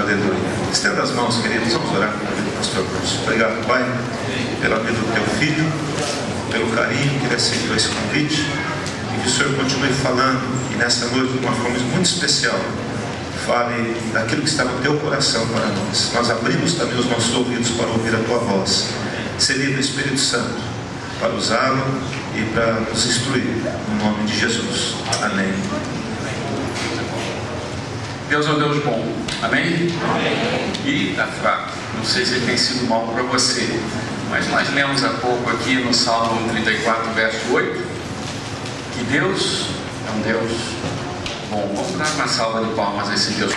Aleluia. Estenda as mãos, queridos, vamos orar pela vida do pastor Bruce. Obrigado, Pai, pela vida do teu filho, pelo carinho que ele aceitou esse convite, e que o Senhor continue falando, e nesta noite, de uma forma muito especial, fale daquilo que está no teu coração para nós. Nós abrimos também os nossos ouvidos para ouvir a tua voz. Se livre, Espírito Santo, para usá-lo e para nos instruir, no nome de Jesus. Amém. Deus é um Deus bom, amém? E está fraco, não sei se tem sido mal para você, mas nós lemos há pouco aqui no Salmo 34, verso 8, que Deus é um Deus bom. Vamos dar uma salva de palmas a esse Deus.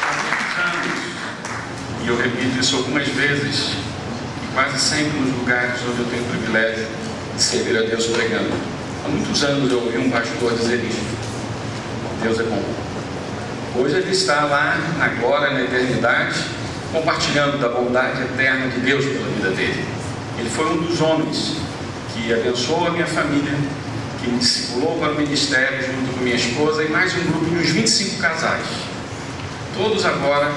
Há muitos anos, e eu repito isso algumas vezes, quase sempre nos lugares onde eu tenho o privilégio de servir a Deus pregando. Há muitos anos eu ouvi um pastor dizer isso: Deus é bom. Hoje ele está lá, agora na eternidade, compartilhando da bondade eterna de Deus pela vida dele. Ele foi um dos homens que abençoou a minha família, que me discipulou para o ministério junto com minha esposa e mais um grupo de uns 25 casais. Todos agora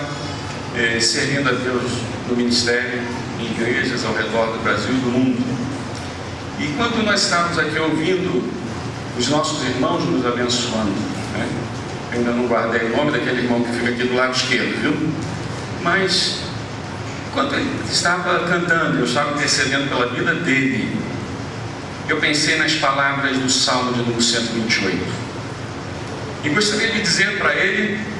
servindo a Deus no ministério, em igrejas ao redor do Brasil e do mundo. E enquanto nós estávamos aqui ouvindo os nossos irmãos nos abençoando, né? Eu ainda não guardei o nome daquele irmão que fica aqui do lado esquerdo, viu? Mas enquanto ele estava cantando, eu estava intercedendo pela vida dele, eu pensei nas palavras do Salmo de número 128 e gostaria de dizer para ele,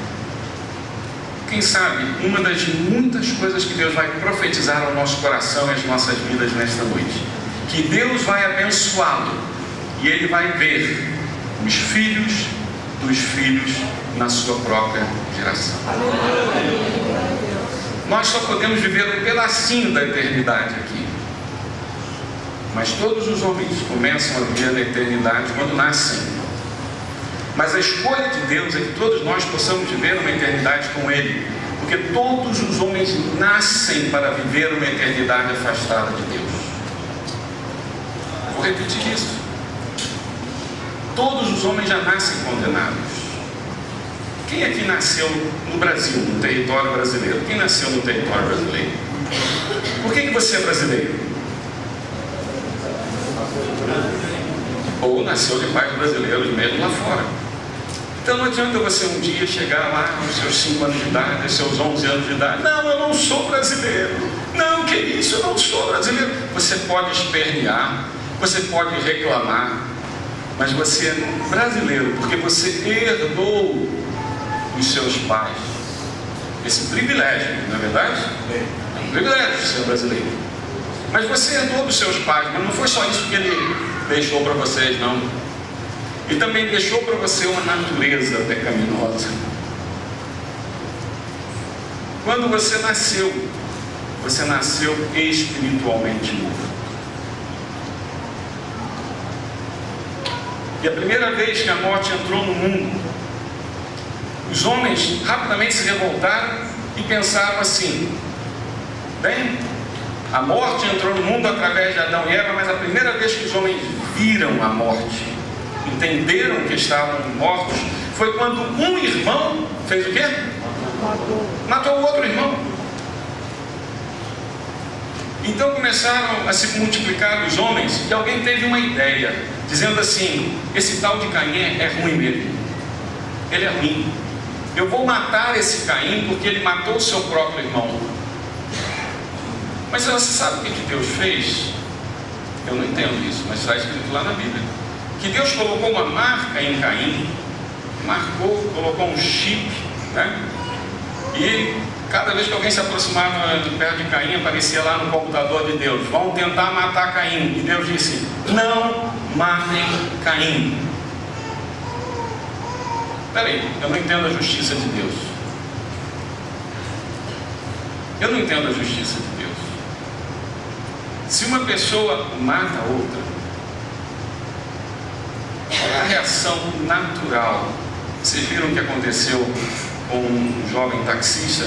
quem sabe, uma das muitas coisas que Deus vai profetizar ao nosso coração e às nossas vidas nesta noite, que Deus vai abençoá-lo e ele vai ver os filhos dos filhos na sua própria geração. Nós só podemos viver um pedacinho da eternidade aqui, mas todos os homens começam a viver na eternidade quando nascem. Mas a escolha de Deus é que todos nós possamos viver uma eternidade com Ele, porque todos os homens nascem para viver uma eternidade afastada de Deus. Vou repetir isso. Todos os homens já nascem condenados. Quem aqui nasceu no Brasil, no território brasileiro? Quem nasceu no território brasileiro? Por que você é brasileiro? Ou nasceu de pais brasileiros mesmo lá fora. Então não adianta você um dia chegar lá aos seus 5 anos de idade, aos seus 11 anos de idade: não, eu não sou brasileiro. Não, que isso, eu não sou brasileiro. Você pode espernear, você pode reclamar, mas você é brasileiro porque você herdou dos seus pais esse privilégio, não é verdade? É um privilégio ser brasileiro. Mas você herdou dos seus pais, mas não foi só isso que ele deixou para vocês, não. Ele também deixou para você uma natureza pecaminosa. Quando você nasceu espiritualmente morto. E a primeira vez que a morte entrou no mundo, os homens rapidamente se revoltaram e pensaram assim: bem, a morte entrou no mundo através de Adão e Eva, mas a primeira vez que os homens viram a morte, entenderam que estavam mortos, foi quando um irmão fez o quê? Matou o outro irmão. Então começaram a se multiplicar os homens e alguém teve uma ideia, dizendo assim: esse tal de Caim é ruim mesmo. Ele é ruim. Eu vou matar esse Caim porque ele matou o seu próprio irmão. Mas você sabe o que Deus fez? Eu não entendo isso, mas está escrito lá na Bíblia que Deus colocou uma marca em Caim, colocou um chip, né? E cada vez que alguém se aproximava de perto de Caim, aparecia lá no computador de Deus: vão tentar matar Caim. E Deus disse: não matem Caim. Peraí, eu não entendo a justiça de Deus. Eu não entendo a justiça de Deus. Se uma pessoa mata outra, qual é a reação natural? Vocês viram o que aconteceu com um jovem taxista,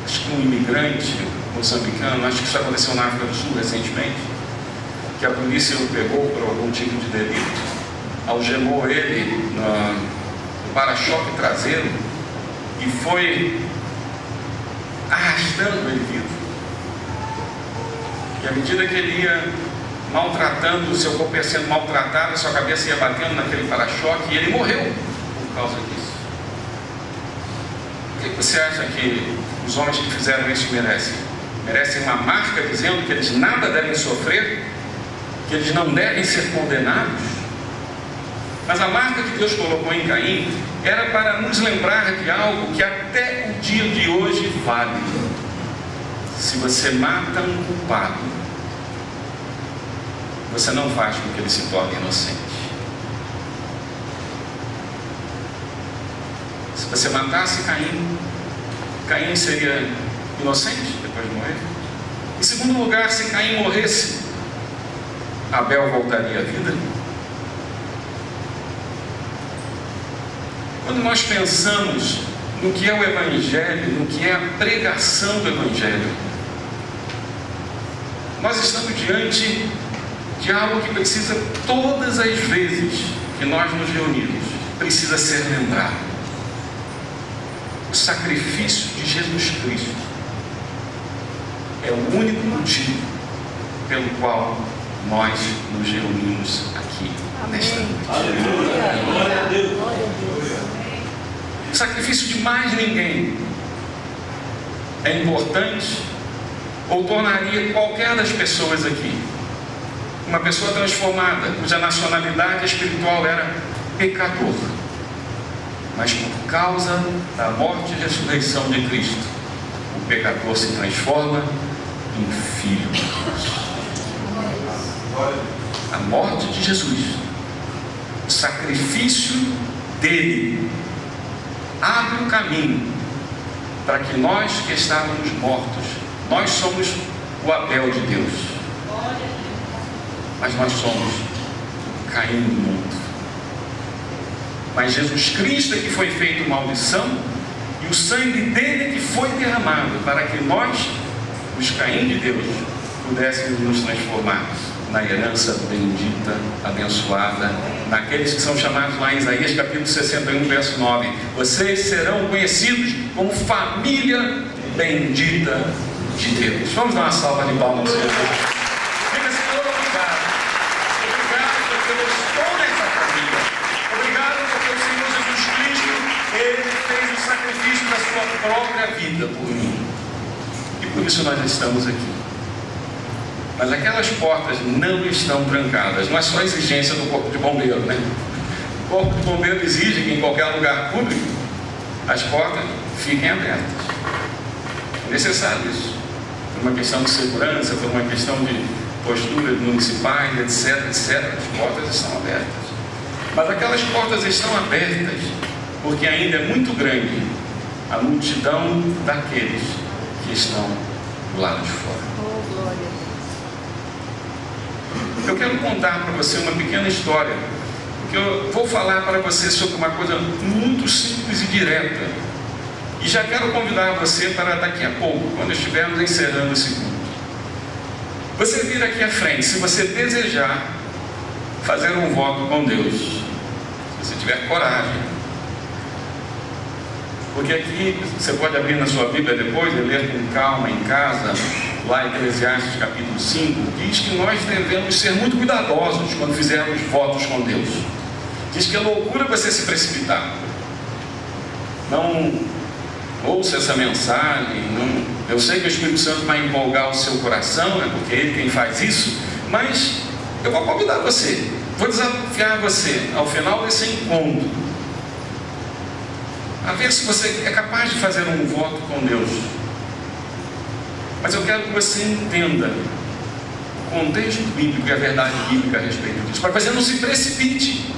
acho que um imigrante moçambicano, acho que isso aconteceu na África do Sul recentemente. que a polícia o pegou por algum tipo de delito, algemou ele no para-choque traseiro e foi arrastando ele vivo. E à medida que ele ia maltratando, o seu corpo ia sendo maltratado, a sua cabeça ia batendo naquele para-choque, e ele morreu por causa disso. O que você acha que os homens que fizeram isso merecem? Merecem uma marca dizendo que eles nada devem sofrer, que eles não devem ser condenados? Mas a marca que Deus colocou em Caim era para nos lembrar de algo que até o dia de hoje vale. Se você mata um culpado, você não faz com que ele se torne inocente. Se você matasse Caim, Caim seria inocente depois de morrer? Em segundo lugar, se Caim morresse, Abel voltaria à vida? Quando nós pensamos no que é o Evangelho, no que é a pregação do Evangelho, nós estamos diante de algo que precisa, todas as vezes que nós nos reunimos, precisa ser lembrado. O sacrifício de Jesus Cristo é o único motivo pelo qual nós nos reunimos aqui nesta noite. Glória a Deus. O sacrifício de mais ninguém é importante ou tornaria qualquer das pessoas aqui uma pessoa transformada, cuja nacionalidade espiritual era pecador, mas por causa da morte e ressurreição de Cristo, o pecador se transforma em filho de Deus. A morte de Jesus, o sacrifício dele, abre um caminho para que nós que estávamos mortos, nós somos o Abel de Deus, mas nós somos Caim do mundo. Mas Jesus Cristo é que foi feito maldição, e o sangue dele é que foi derramado para que nós, os Caim de Deus, pudéssemos nos transformar na herança bendita, abençoada, naqueles que são chamados lá em Isaías capítulo 61, verso 9. Vocês serão conhecidos como família bendita de Deus. Vamos dar uma salva de palmas, Senhor. Diga, Senhor, obrigado. Obrigado porque eu estou nessa família. Obrigado porque o Senhor Jesus Cristo, Ele fez o sacrifício da sua própria vida por mim. E por isso nós estamos aqui. Mas aquelas portas não estão trancadas. Não é só exigência do corpo de bombeiro, né? O corpo de bombeiro exige que em qualquer lugar público as portas fiquem abertas. É necessário isso. Por uma questão de segurança, por uma questão de postura municipais, etc, etc. As portas estão abertas. Mas aquelas portas estão abertas porque ainda é muito grande a multidão daqueles que estão do lado de fora. Eu quero contar para você uma pequena história, porque eu vou falar para você sobre uma coisa muito simples e direta. E já quero convidar você para daqui a pouco, quando estivermos encerrando esse culto, você vir aqui à frente, se você desejar fazer um voto com Deus, se você tiver coragem. Porque aqui, você pode abrir na sua Bíblia depois e ler com calma em casa. Lá em Eclesiastes capítulo 5, diz que nós devemos ser muito cuidadosos quando fizermos votos com Deus. Diz que é loucura você se precipitar. Não ouça essa mensagem. Eu sei que o Espírito Santo vai empolgar o seu coração, né, porque é Ele quem faz isso. Mas eu vou convidar você, vou desafiar você, ao final desse encontro, a ver se você é capaz de fazer um voto com Deus. Mas eu quero que você entenda o contexto bíblico e a verdade bíblica a respeito disso, para que você não se precipite.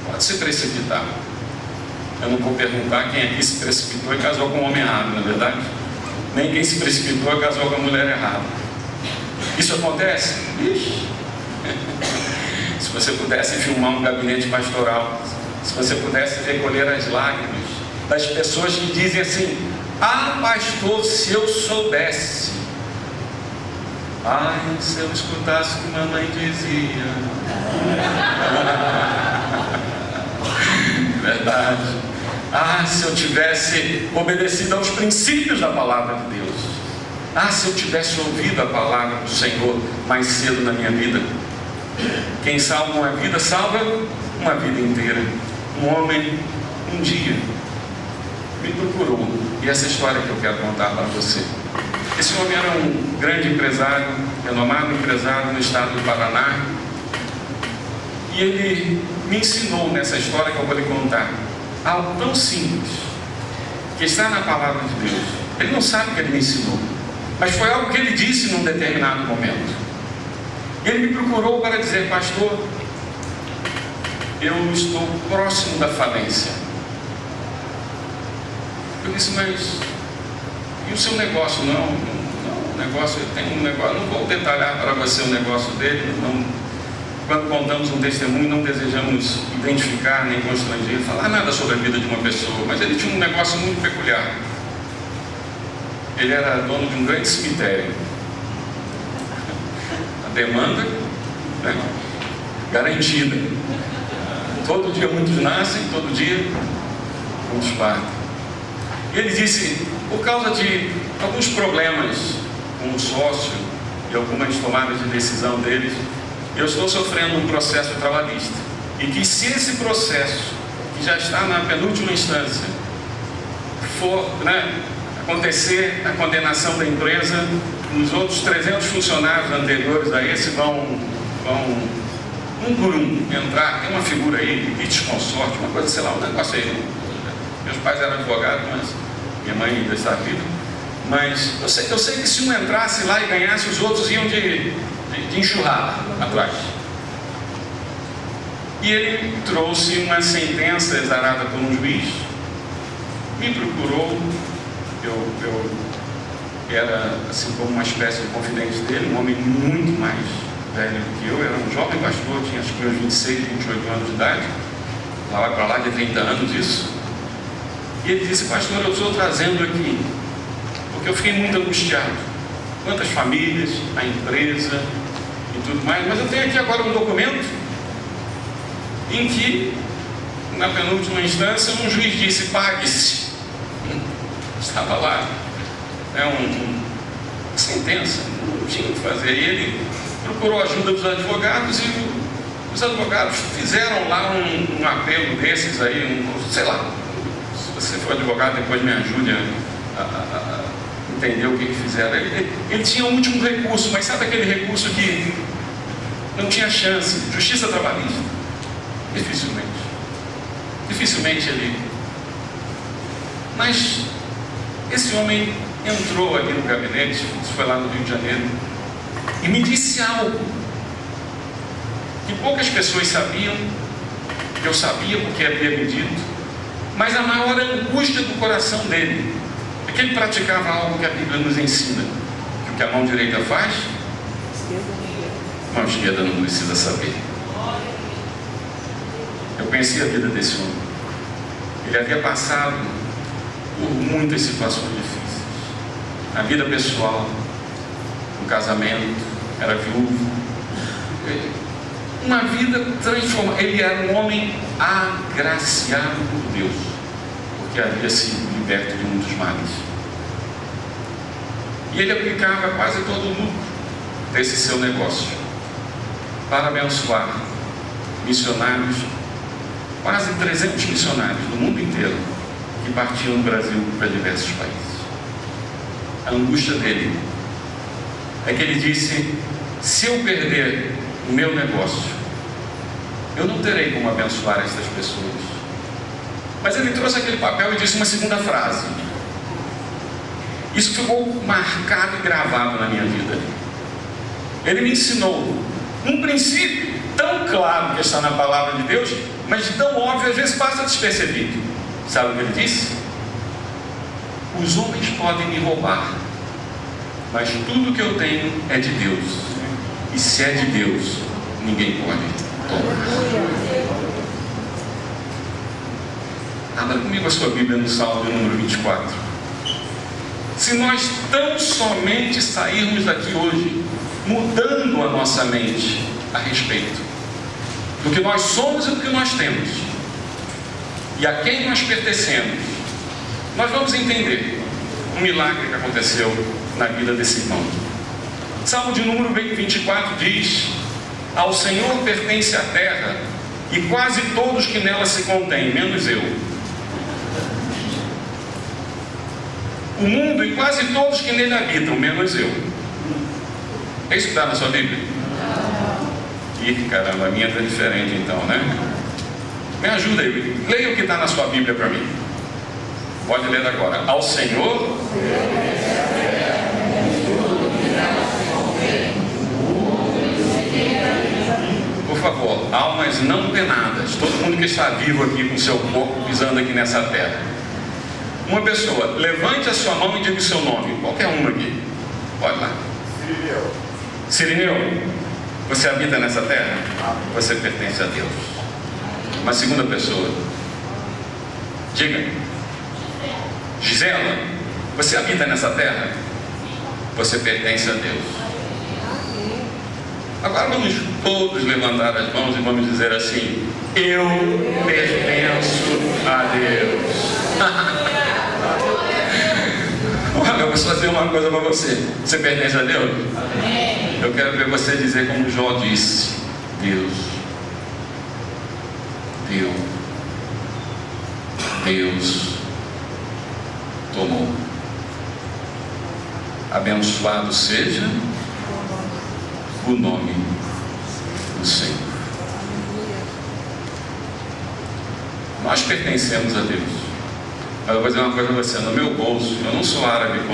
Pode se precipitar. Eu não vou perguntar quem aqui se precipitou e casou com o homem errado, não é verdade? Nem quem se precipitou e casou com a mulher errada. Isso acontece? Ixi. Se você pudesse filmar um gabinete pastoral, se você pudesse recolher as lágrimas das pessoas que dizem assim: ah, pastor, se eu soubesse. Ai, se eu escutasse o que mamãe dizia. Verdade. Ah, se eu tivesse obedecido aos princípios da palavra de Deus. Ah, se eu tivesse ouvido a palavra do Senhor mais cedo na minha vida. Quem salva uma vida, salva uma vida inteira. Um homem, um dia, me procurou. E essa história que eu quero contar para você. Esse homem era um grande empresário, renomado empresário no estado do Paraná. E ele me ensinou nessa história que eu vou lhe contar algo tão simples, que está na palavra de Deus. Ele não sabe o que ele me ensinou, mas foi algo que ele disse num determinado momento. Ele me procurou para dizer: pastor, eu estou próximo da falência. Eu disse: mas e o seu negócio? Não, o negócio, tem um negócio, não vou detalhar para você o negócio dele. Quando contamos um testemunho, não desejamos identificar nem constranger, falar nada sobre a vida de uma pessoa, mas ele tinha um negócio muito peculiar. Ele era dono de um grande cemitério. A demanda, né, garantida. Todo dia muitos nascem, todo dia muitos partem. E ele disse: por causa de alguns problemas com o sócio e algumas tomadas de decisão deles, eu estou sofrendo um processo trabalhista. E que se esse processo, que já está na penúltima instância, for, acontecer a condenação da empresa, os outros 300 funcionários anteriores a esse vão um por um entrar. Tem uma figura aí, litisconsorte, uma coisa, sei lá, um negócio aí. Meus pais eram advogados, mas minha mãe ainda está viva. Mas eu sei que se um entrasse lá e ganhasse, os outros iam de enxurrada atrás. E ele trouxe uma sentença exarada por um juiz, me procurou. Eu era assim como uma espécie de confidente dele, um homem muito mais velho do que eu. Era um jovem pastor, tinha acho que meus 26, 28 anos de idade, lá vai para lá de 30 anos isso. E ele disse: pastor, eu estou trazendo aqui porque eu fiquei muito angustiado. Quantas famílias, a empresa e tudo mais, mas eu tenho aqui agora um documento em que, na penúltima instância, um juiz disse: pague-se. Estava lá, uma sentença, não tinha o que fazer. E ele procurou a ajuda dos advogados e os advogados fizeram lá um apelo desses aí, sei lá, se você for advogado depois me ajude a entender o que fizeram. Ele tinha um último recurso, mas sabe aquele recurso que não tinha chance? Justiça trabalhista. Dificilmente ele. Mas esse homem entrou ali no gabinete, isso foi lá no Rio de Janeiro, e me disse algo que poucas pessoas sabiam, que eu sabia porque havia me dito, mas a maior angústia do coração dele é que ele praticava algo que a Bíblia nos ensina: que o que a mão direita faz, a mão esquerda não precisa saber. Eu conheci a vida desse homem. Ele havia passado por muitas situações difíceis, na vida pessoal, no casamento, era viúvo, uma vida transformada. Ele era um homem agraciado por Deus, porque havia sido liberto de muitos males. E ele aplicava quase todo o lucro desse seu negócio para abençoar missionários, quase 300 missionários do mundo inteiro, que partiam do Brasil para diversos países. A angústia dele é que ele disse: se eu perder o meu negócio, eu não terei como abençoar estas pessoas. Mas ele trouxe aquele papel e disse uma segunda frase. Isso ficou marcado e gravado na minha vida. Ele me ensinou um princípio tão claro que está na palavra de Deus, mas tão óbvio, às vezes passa despercebido. Sabe o que ele disse? Os homens podem me roubar, mas tudo que eu tenho é de Deus. E se é de Deus, ninguém pode tomar. Abra comigo a sua Bíblia no Salmo número 24. se nós tão somente sairmos daqui hoje, mudando a nossa mente a respeito do que nós somos e do que nós temos, e a quem nós pertencemos, nós vamos entender um milagre que aconteceu na vida desse irmão. Salmo de número 24 diz: ao Senhor pertence a terra e quase todos que nela se contêm, menos eu. O mundo e quase todos que nele habitam, menos eu. É isso que está na sua Bíblia? Ih, caramba, a minha está diferente então, né? Me ajuda aí, leia o que está na sua Bíblia para mim. Pode ler agora. Ao Senhor por favor, almas não penadas, todo mundo que está vivo aqui com seu corpo pisando aqui nessa terra. Uma pessoa, levante a sua mão e diga o seu nome, qualquer uma aqui. Pode lá. Sirineu, você habita nessa terra? Você pertence a Deus. Uma segunda pessoa, diga. Gisela, você habita nessa terra? Você pertence a Deus. Agora vamos todos levantar as mãos e vamos dizer assim: eu pertenço a Deus. Olha, eu vou fazer uma coisa para você. Você pertence a Deus? Eu quero ver você dizer como Jó disse: Deus tomou. Abençoado seja o nome do Senhor. Nós pertencemos a Deus. Mas eu vou dizer uma coisa para você: no meu bolso, eu não sou árabe de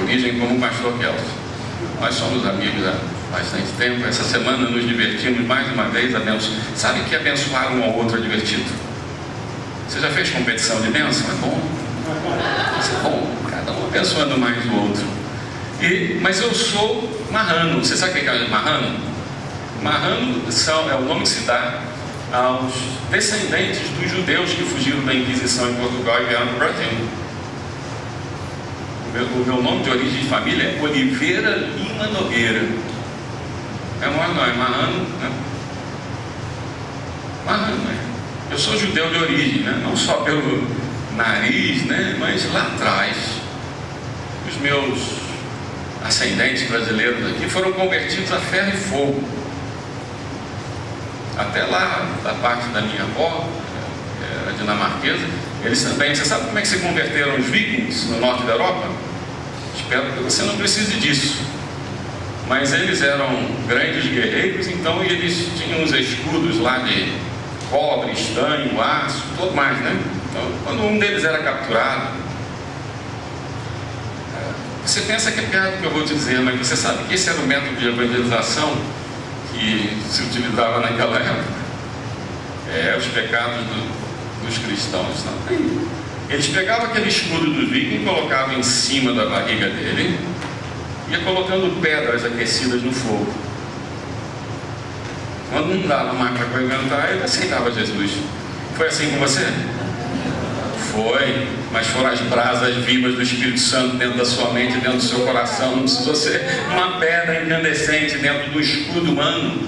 origem como o pastor Kelso. Nós somos amigos há bastante tempo. Essa semana nos divertimos mais uma vez. Sabe que abençoar um ao outro é divertido? Você já fez competição de bênção? É bom? Isso é bom, cada um abençoando mais o outro. Mas eu sou marrano. Você sabe o que é marrano? Marrano é o nome que se dá aos descendentes dos judeus que fugiram da Inquisição em Portugal e vieram para o Brasil. O meu nome de origem de família é Oliveira Lima Nogueira. É marrano, né? Marrano, né? Eu sou judeu de origem, né? Não só pelo nariz, né? Mas lá atrás, os meus ascendentes brasileiros aqui foram convertidos a ferro e fogo. Até lá, da parte da minha avó, era dinamarquesa, eles também. Você sabe como é que se converteram os vikings no norte da Europa? Espero que você não precise disso. Mas eles eram grandes guerreiros, então eles tinham uns escudos lá de cobre, estanho, aço, tudo mais, né? Então, quando um deles era capturado, você pensa que é piada o que eu vou te dizer, mas você sabe que esse era o método de evangelização que se utilizava naquela época. Os pecados dos cristãos. Não? Eles pegavam aquele escudo do viking e colocavam em cima da barriga dele, ia colocando pedras aquecidas no fogo. Quando não dava mais para aguentar, ele aceitava Jesus. Foi assim com você? Foi, mas foram as brasas vivas do Espírito Santo dentro da sua mente, dentro do seu coração. Não precisou ser uma pedra incandescente dentro do escudo humano.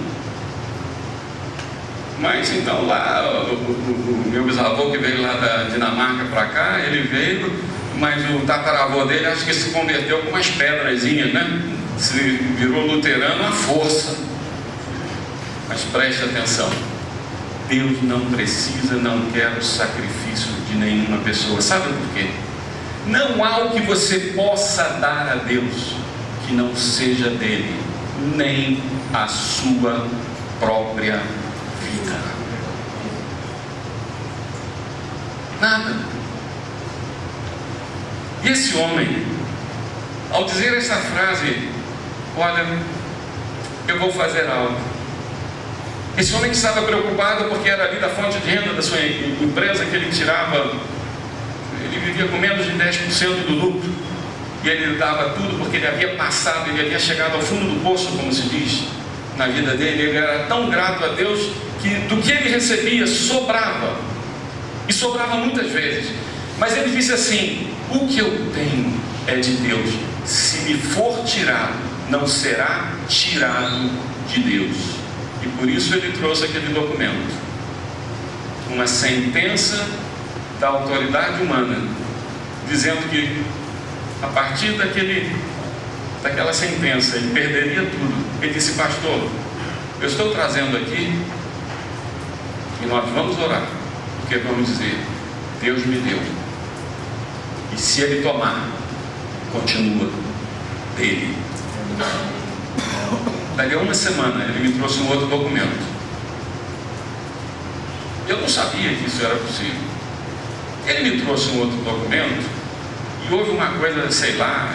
Mas então lá, o meu bisavô que veio lá da Dinamarca para cá, ele veio, mas o tataravô dele acho que se converteu com umas pedrazinhas, né? Se virou luterano à força. Mas preste atenção, Deus não precisa, não quer o sacrifício de nenhuma pessoa. Sabe por quê? Não há o que você possa dar a Deus que não seja dele, nem a sua própria vida. Nada. E esse homem, ao dizer essa frase, olha, eu vou fazer algo. Esse homem que estava preocupado porque era ali da fonte de renda da sua empresa que ele tirava, ele vivia com menos de 10% do lucro, e ele dava tudo porque ele havia passado, ele havia chegado ao fundo do poço, como se diz, na vida dele. Ele era tão grato a Deus que do que ele recebia sobrava, e sobrava muitas vezes. Mas ele disse assim: o que eu tenho é de Deus. Se me for tirado, não será tirado de Deus. E por isso ele trouxe aquele documento, uma sentença da autoridade humana, dizendo que a partir daquela sentença ele perderia tudo. Ele disse: pastor, eu estou trazendo aqui e nós vamos orar, porque vamos dizer: Deus me deu, e se ele tomar, continua dele. Dali a uma semana ele me trouxe um outro documento. Eu não sabia que isso era possível. Ele me trouxe um outro documento e houve uma coisa, sei lá,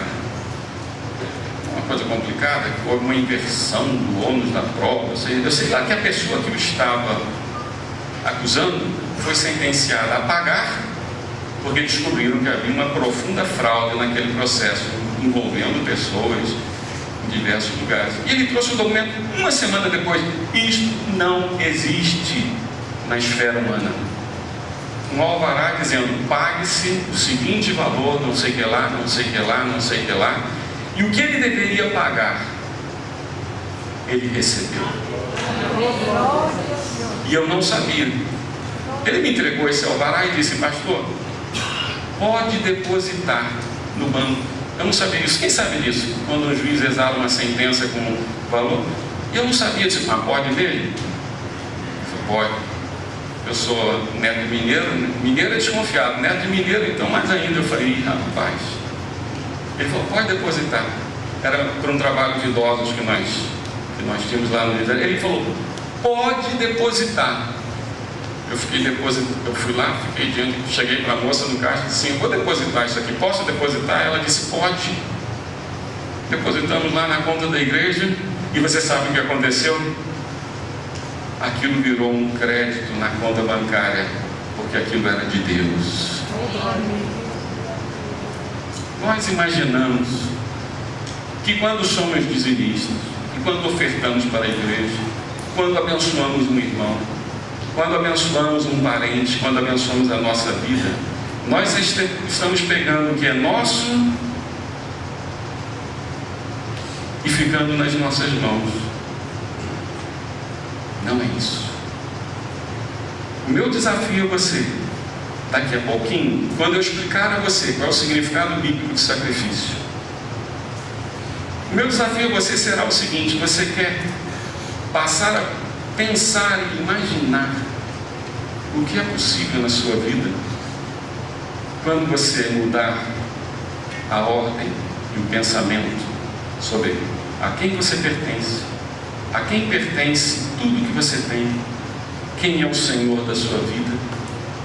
uma coisa complicada, que houve uma inversão do ônus da prova. Eu sei lá que a pessoa que o estava acusando foi sentenciada a pagar, porque descobriram que havia uma profunda fraude naquele processo, envolvendo pessoas em diversos lugares. E ele trouxe o documento uma semana depois. Isto não existe na esfera humana. Um alvará dizendo: pague-se o seguinte valor, não sei que lá, não sei que lá, não sei que lá. E o que ele deveria pagar, ele recebeu. E eu não sabia. Ele me entregou esse alvará e disse: pastor, pode depositar no banco. Eu não sabia isso. Quem sabe disso? Quando um juiz exala uma sentença com valor. E eu não sabia disso. Mas pode ver? Eu falei: pode. Eu sou neto de mineiro. Mineiro é desconfiado. Neto de mineiro, então mais ainda. Eu falei: rapaz. Ele falou: pode depositar. Era por um trabalho de idosos que nós tínhamos lá no Rio de Janeiro. Ele falou: pode depositar. Eu fui lá, fiquei diante, cheguei para a moça no caixa e disse: sim, eu vou depositar isso aqui, posso depositar? Ela disse: pode. Depositamos lá na conta da igreja e você sabe o que aconteceu? Aquilo virou um crédito na conta bancária, porque aquilo era de Deus. Nós imaginamos que quando somos dizimistas, que quando ofertamos para a igreja, quando abençoamos um irmão, quando abençoamos um parente, quando abençoamos a nossa vida, nós estamos pegando o que é nosso e ficando nas nossas mãos. Não é isso. O meu desafio a você, daqui a pouquinho, quando eu explicar a você qual é o significado bíblico de sacrifício, o meu desafio a você será o seguinte: você quer passar a pensar e imaginar o que é possível na sua vida quando você mudar a ordem e o pensamento sobre a quem você pertence, a quem pertence tudo que você tem, quem é o Senhor da sua vida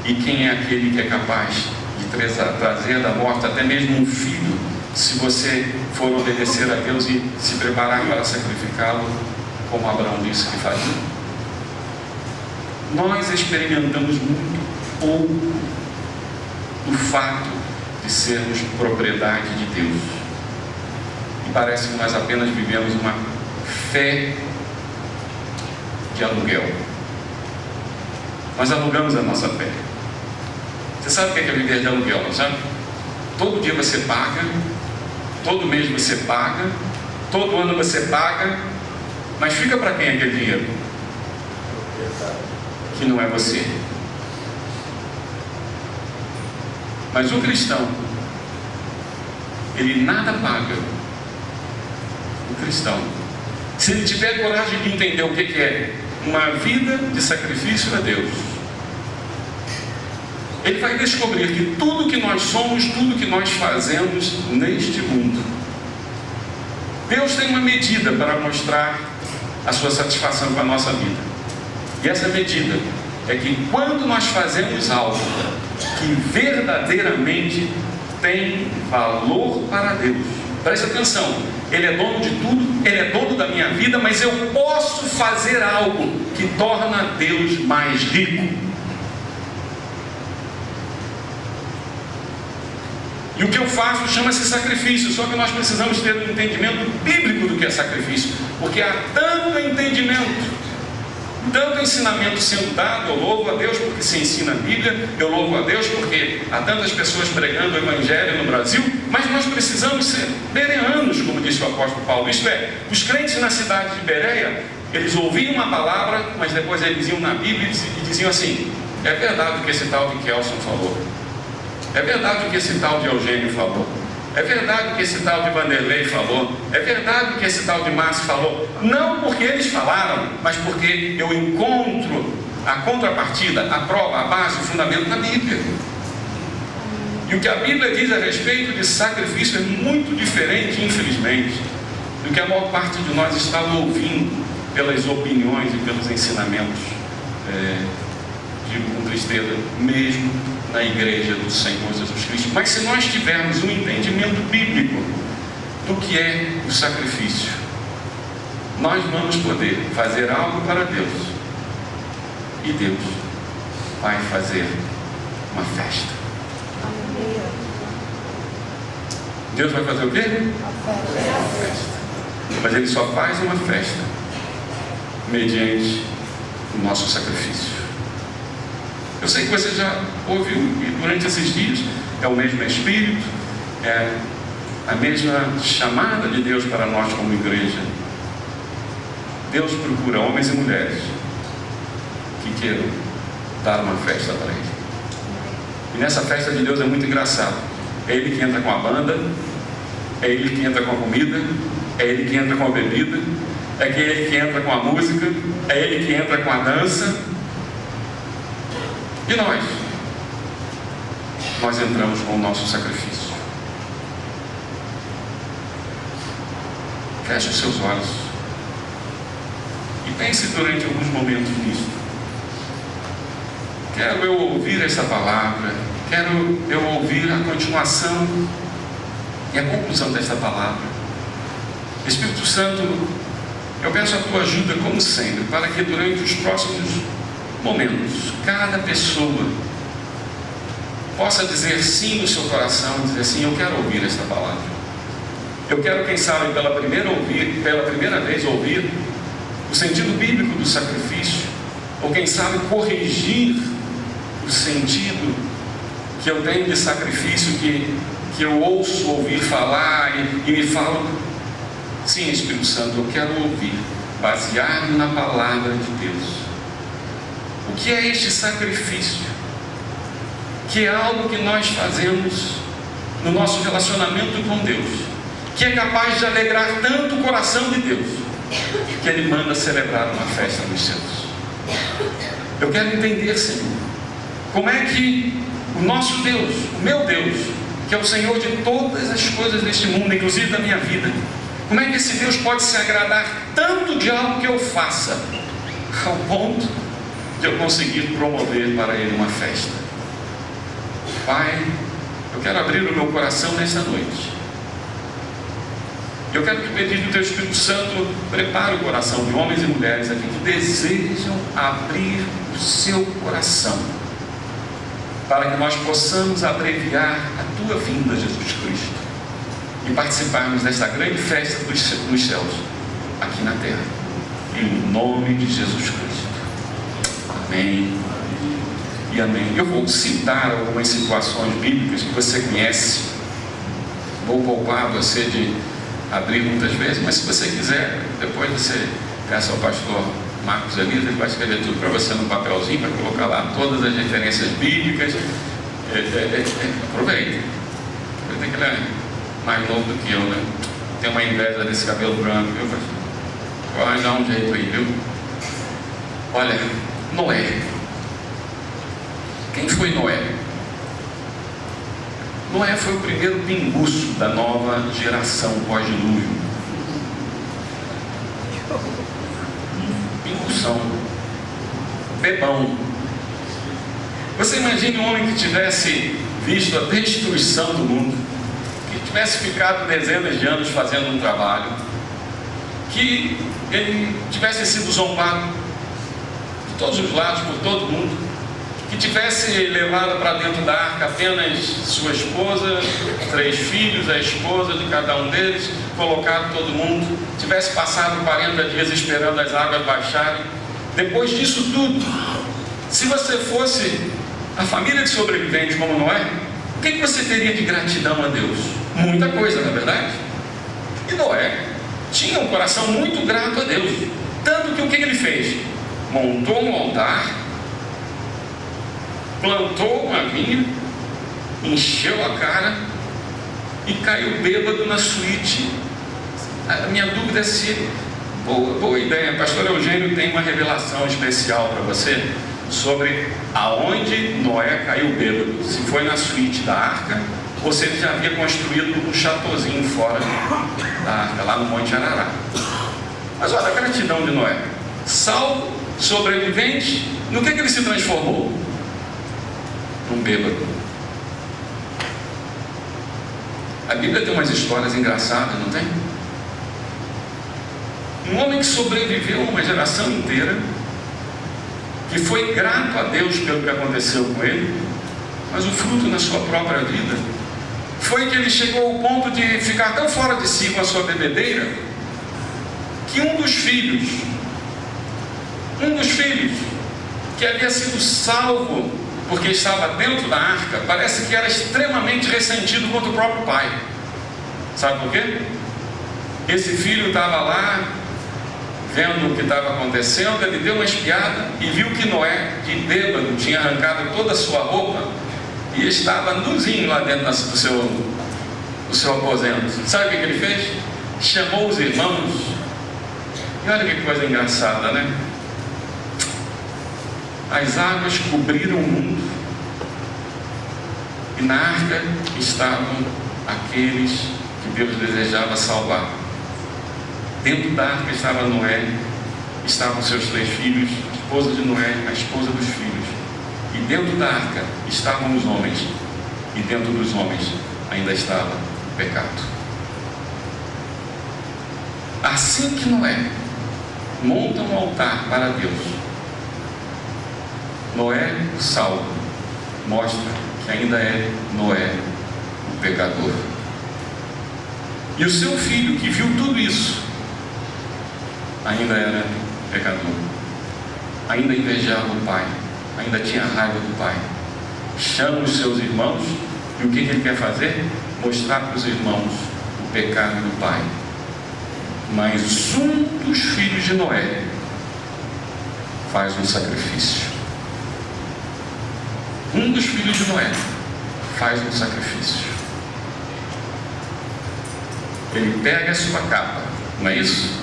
e quem é aquele que é capaz de trazer da morte até mesmo um filho, se você for obedecer a Deus e se preparar para sacrificá-lo, como Abraão disse que faria. Nós experimentamos muito pouco do fato de sermos propriedade de Deus. E parece que nós apenas vivemos uma fé de aluguel. Nós alugamos a nossa fé. Você sabe o que é viver de aluguel, não sabe? Todo dia você paga, todo mês você paga, todo ano você paga, mas fica para quem aquele dinheiro? Que não é você. Mas o cristão, ele nada paga. O cristão, se ele tiver coragem de entender o que é uma vida de sacrifício a Deus, ele vai descobrir que tudo que nós somos, tudo que nós fazemos neste mundo, Deus tem uma medida para mostrar a sua satisfação com a nossa vida. E essa medida é que quando nós fazemos algo que verdadeiramente tem valor para Deus, preste atenção, Ele é dono de tudo, Ele é dono da minha vida, mas eu posso fazer algo que torna Deus mais rico. E o que eu faço chama-se sacrifício, só que nós precisamos ter um entendimento bíblico do que é sacrifício, porque há tanto entendimento Tanto ensinamento sendo dado, eu louvo a Deus porque se ensina a Bíblia, eu louvo a Deus porque há tantas pessoas pregando o Evangelho no Brasil, mas nós precisamos ser bereanos, como disse o apóstolo Paulo. Isto é, os crentes na cidade de Bereia, eles ouviam uma palavra, mas depois eles iam na Bíblia e diziam assim: é verdade o que esse tal de Kelson falou, é verdade o que esse tal de Eugênio falou, é verdade o que esse tal de Vanderlei falou, é verdade o que esse tal de Márcio falou. Não porque eles falaram, mas porque eu encontro a contrapartida, a prova, a base, o fundamento na Bíblia. E o que a Bíblia diz a respeito de sacrifício é muito diferente, infelizmente, do que a maior parte de nós está ouvindo pelas opiniões e pelos ensinamentos, digo com tristeza, mesmo na igreja do Senhor Jesus Cristo. Mas se nós tivermos um entendimento bíblico do que é o sacrifício, nós vamos poder fazer algo para Deus, e Deus vai fazer uma festa. Deus vai fazer o quê? Uma festa. Mas Ele só faz uma festa mediante o nosso sacrifício. Eu sei que você já ouviu, e durante esses dias, é o mesmo Espírito, é a mesma chamada de Deus para nós como igreja. Deus procura homens e mulheres que queiram dar uma festa para Ele. E nessa festa de Deus é muito engraçado. É Ele que entra com a banda, é Ele que entra com a comida, é Ele que entra com a bebida, é Ele que entra com a música, é Ele que entra com a dança. E nós entramos com o nosso sacrifício. Feche os seus olhos e pense durante alguns momentos nisso. Quero eu ouvir essa palavra, quero eu ouvir a continuação e a conclusão desta palavra. Espírito Santo, eu peço a tua ajuda, como sempre, para que durante os próximos momentos, cada pessoa possa dizer sim no seu coração, e dizer assim: eu quero ouvir esta palavra. Eu quero, quem sabe, pela primeira vez ouvir o sentido bíblico do sacrifício, ou quem sabe corrigir o sentido que eu tenho de sacrifício, que eu ouço ouvir falar e me falam: sim, Espírito Santo, eu quero ouvir, baseado na palavra de Deus. O que é este sacrifício? Que é algo que nós fazemos no nosso relacionamento com Deus, que é capaz de alegrar tanto o coração de Deus, que Ele manda celebrar uma festa nos céus. Eu quero entender, Senhor, como é que o nosso Deus, o meu Deus, que é o Senhor de todas as coisas deste mundo, inclusive da minha vida, como é que esse Deus pode se agradar tanto de algo que eu faça, ao ponto de eu conseguir promover para Ele uma festa? Pai, eu quero abrir o meu coração nesta noite. Eu quero te pedir do Teu Espírito Santo, prepare o coração de homens e mulheres aqui que desejam abrir o seu coração, para que nós possamos abreviar a Tua vinda, Jesus Cristo, e participarmos desta grande festa dos céus, aqui na terra, em nome de Jesus Cristo. Amém e amém. Eu vou citar algumas situações bíblicas que você conhece. Vou poupar você de abrir muitas vezes, mas se você quiser, depois você peça ao pastor Marcos Elias, ele vai escrever tudo para você no papelzinho, para colocar lá todas as referências bíblicas. Aproveita. Aproveita que ele é mais novo do que eu, né? Tem uma inveja desse cabelo branco, viu, pastor? Vai dar um jeito aí, viu? Olha, Noé. Quem foi Noé? Noé foi o primeiro pinguço da nova geração pós-dilúvio. Pingução, bebão. Você imagina um homem que tivesse visto a destruição do mundo, que tivesse ficado dezenas de anos fazendo um trabalho, que ele tivesse sido zombado de todos os lados, por todo mundo, que tivesse levado para dentro da arca apenas sua esposa, 3 filhos, a esposa de cada um deles, colocado todo mundo, tivesse passado 40 dias esperando as águas baixarem, Depois disso tudo, se você fosse a família de sobreviventes como Noé, o que você teria de gratidão a Deus? Muita coisa, não é verdade? E Noé tinha um coração muito grato a Deus. Tanto que o que ele fez? Montou um altar, plantou uma vinha, encheu a cara e caiu bêbado na suíte. A minha dúvida é se... Boa ideia, pastor Eugênio tem uma revelação especial para você sobre aonde Noé caiu bêbado. Se foi na suíte da arca ou se ele já havia construído um chatozinho fora da arca, lá no Monte Arará. Mas olha a gratidão de Noé. Salvo, sobrevivente, no que ele se transformou? Num bêbado. A Bíblia tem umas histórias engraçadas, não tem? Um homem que sobreviveu uma geração inteira, que foi grato a Deus pelo que aconteceu com ele, mas o fruto na sua própria vida foi que ele chegou ao ponto de ficar tão fora de si com a sua bebedeira, que um dos filhos que havia sido salvo porque estava dentro da arca, parece que era extremamente ressentido contra o próprio pai. Sabe por quê? Esse filho estava lá vendo o que estava acontecendo, ele deu uma espiada e viu que Noé, de bêbado, tinha arrancado toda a sua roupa e estava nuzinho lá dentro do seu aposento. Sabe o que ele fez? Chamou os irmãos, e olha que coisa engraçada, né? As águas cobriram o mundo e na arca estavam aqueles que Deus desejava salvar. Dentro da arca estava Noé, estavam seus 3 filhos, a esposa de Noé, a esposa dos filhos. E dentro da arca estavam os homens, e dentro dos homens ainda estava o pecado. Assim que Noé monta um altar para Deus, Noé, salvo, mostra que ainda é Noé, o pecador. E o seu filho, que viu tudo isso, ainda era pecador, ainda invejava o pai, ainda tinha raiva do pai. Chama os seus irmãos, e o que ele quer fazer? Mostrar para os irmãos o pecado do pai. Mas um dos filhos de Noé faz um sacrifício. Um dos filhos de Noé faz um sacrifício. Ele pega a sua capa, não é isso?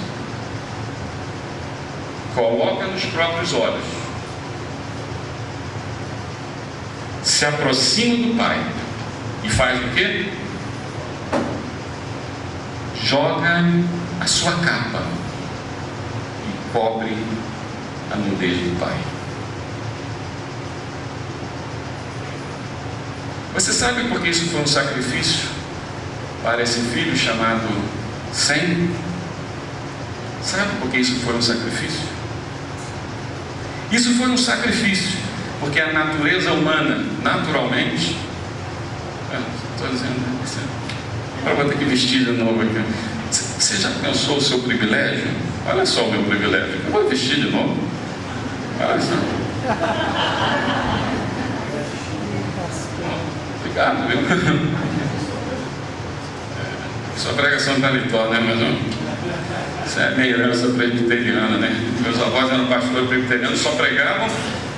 Coloca nos próprios olhos, se aproxima do pai e faz o quê? Joga a sua capa e cobre a nudez do pai. Você sabe por que isso foi um sacrifício para esse filho chamado Sem? Sabe por que isso foi um sacrifício? Isso foi um sacrifício porque a natureza humana, naturalmente, estou dizendo, agora vou ter que vestir de novo aqui. Você já pensou o seu privilégio? Olha só o meu privilégio. Eu vou vestir de novo. Olha só. Obrigado, viu? Sua pregação de paletó, né? Mas isso é minha herança presbiteriana, né? Meus avós eram pastores presbiterianos, só pregavam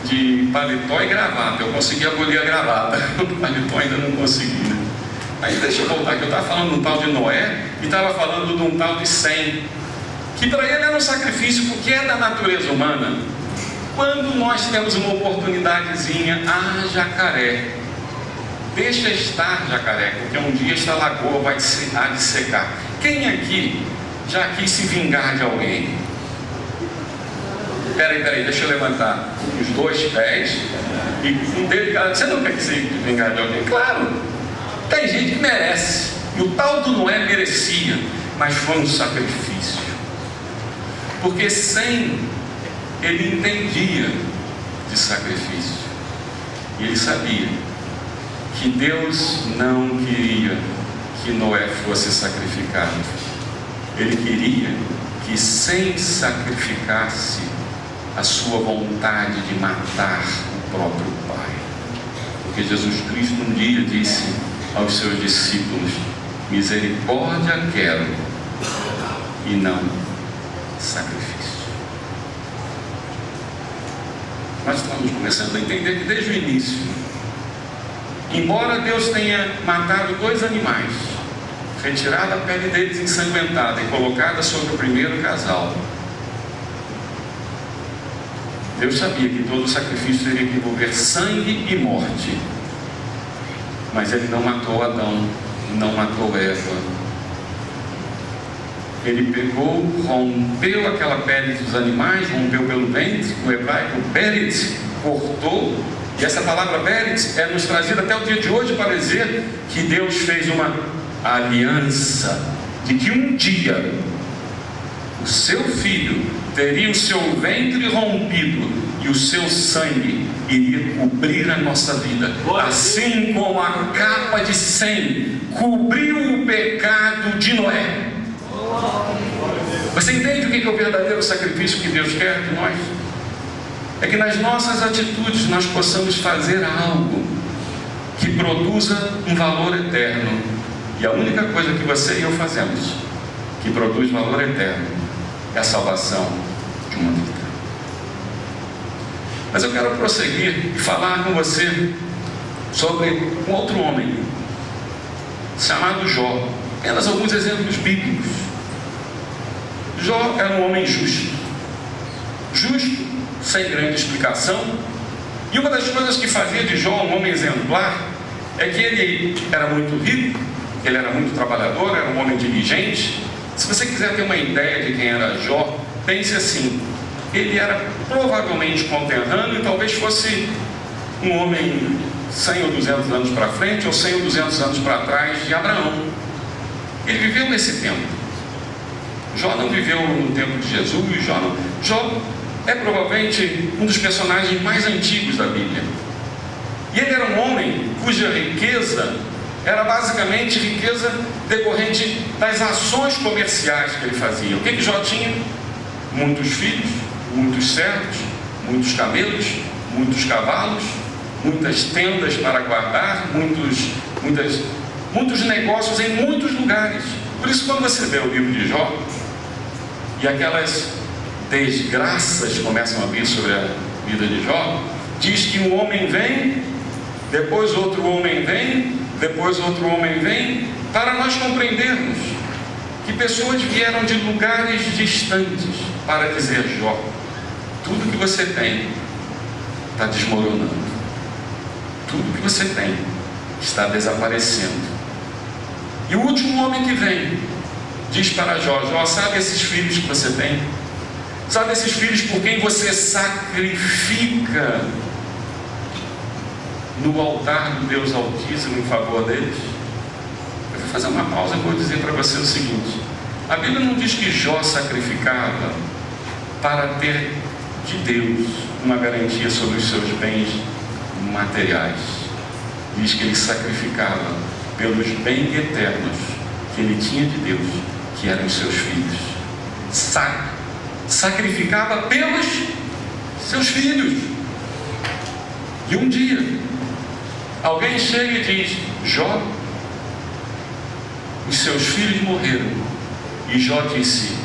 de paletó e gravata. Eu consegui abolir a gravata, o paletó ainda não consegui, né? Aí deixa eu voltar aqui, eu estava falando de um tal de Noé e estava falando de um tal de Sem, que para ele era um sacrifício, porque é da natureza humana. Quando nós temos uma oportunidadezinha, jacaré, deixa estar jacaré, porque um dia esta lagoa há de secar. Quem aqui já quis se vingar de alguém? Peraí, deixa eu levantar os 2 pés e um deles, você não quer se vingar de alguém? Claro, tem gente que merece, e o tal do Noé merecia, mas foi um sacrifício, porque Sem, ele entendia de sacrifício, e ele sabia que Deus não queria que Noé fosse sacrificado. Ele queria que Sem sacrificasse a sua vontade de matar o próprio Pai. Porque Jesus Cristo um dia disse aos seus discípulos: misericórdia quero e não sacrifício. Nós estamos começando a entender que desde o início, embora Deus tenha matado 2 animais, retirado a pele deles ensanguentada e colocada sobre o primeiro casal, Deus sabia que todo sacrifício teria que envolver sangue e morte. Mas Ele não matou Adão, não matou Eva. Ele pegou, rompeu aquela pele dos animais, rompeu pelo ventre, no hebraico, berit, cortou. E essa palavra berit é nos trazida até o dia de hoje para dizer que Deus fez uma aliança de que um dia o seu filho teria o seu ventre rompido e o seu sangue iria cobrir a nossa vida, assim como a capa de Sem cobriu o pecado de Noé. Você entende o que é o verdadeiro sacrifício que Deus quer de nós? É que nas nossas atitudes nós possamos fazer algo que produza um valor eterno. E a única coisa que você e eu fazemos que produz valor eterno é a salvação de uma vida. Mas eu quero prosseguir e falar com você sobre um outro homem chamado Jó. Apenas alguns exemplos bíblicos. Jó era um homem justo, sem grande explicação. E uma das coisas que fazia de Jó um homem exemplar é que ele era muito rico, ele era muito trabalhador, era um homem diligente. Se você quiser ter uma ideia de quem era Jó, pense assim: ele era provavelmente conterrâneo e talvez fosse um homem 100 ou 200 anos para frente ou 100 ou 200 anos para trás de Abraão. Ele viveu nesse tempo. Jó não viveu no tempo de Jesus. Jó é provavelmente um dos personagens mais antigos da Bíblia. E ele era um homem cuja riqueza era basicamente riqueza decorrente das ações comerciais que ele fazia. O que Jó tinha? Muitos filhos, muitos servos, muitos camelos, muitos cavalos, muitas tendas para guardar, muitos negócios em muitos lugares. Por isso, quando você lê o livro de Jó e aquelas desgraças começam a vir sobre a vida de Jó, diz que um homem vem, depois outro homem vem, depois outro homem vem, para nós compreendermos que pessoas vieram de lugares distantes para dizer: Jó, tudo que você tem está desmoronando, tudo que você tem está desaparecendo. E o último homem que vem diz para Jó: Jó, sabe esses filhos que você tem? Sabe esses filhos por quem você sacrifica no altar do Deus Altíssimo em favor deles? Eu vou fazer uma pausa e vou dizer para você o seguinte: a Bíblia não diz que Jó sacrificava para ter de Deus uma garantia sobre os seus bens materiais. Diz que ele sacrificava pelos bens eternos que ele tinha de Deus, que eram os seus filhos. Sacrificava pelos seus filhos. E um dia alguém chega e diz: Jó, os seus filhos morreram. E Jó disse: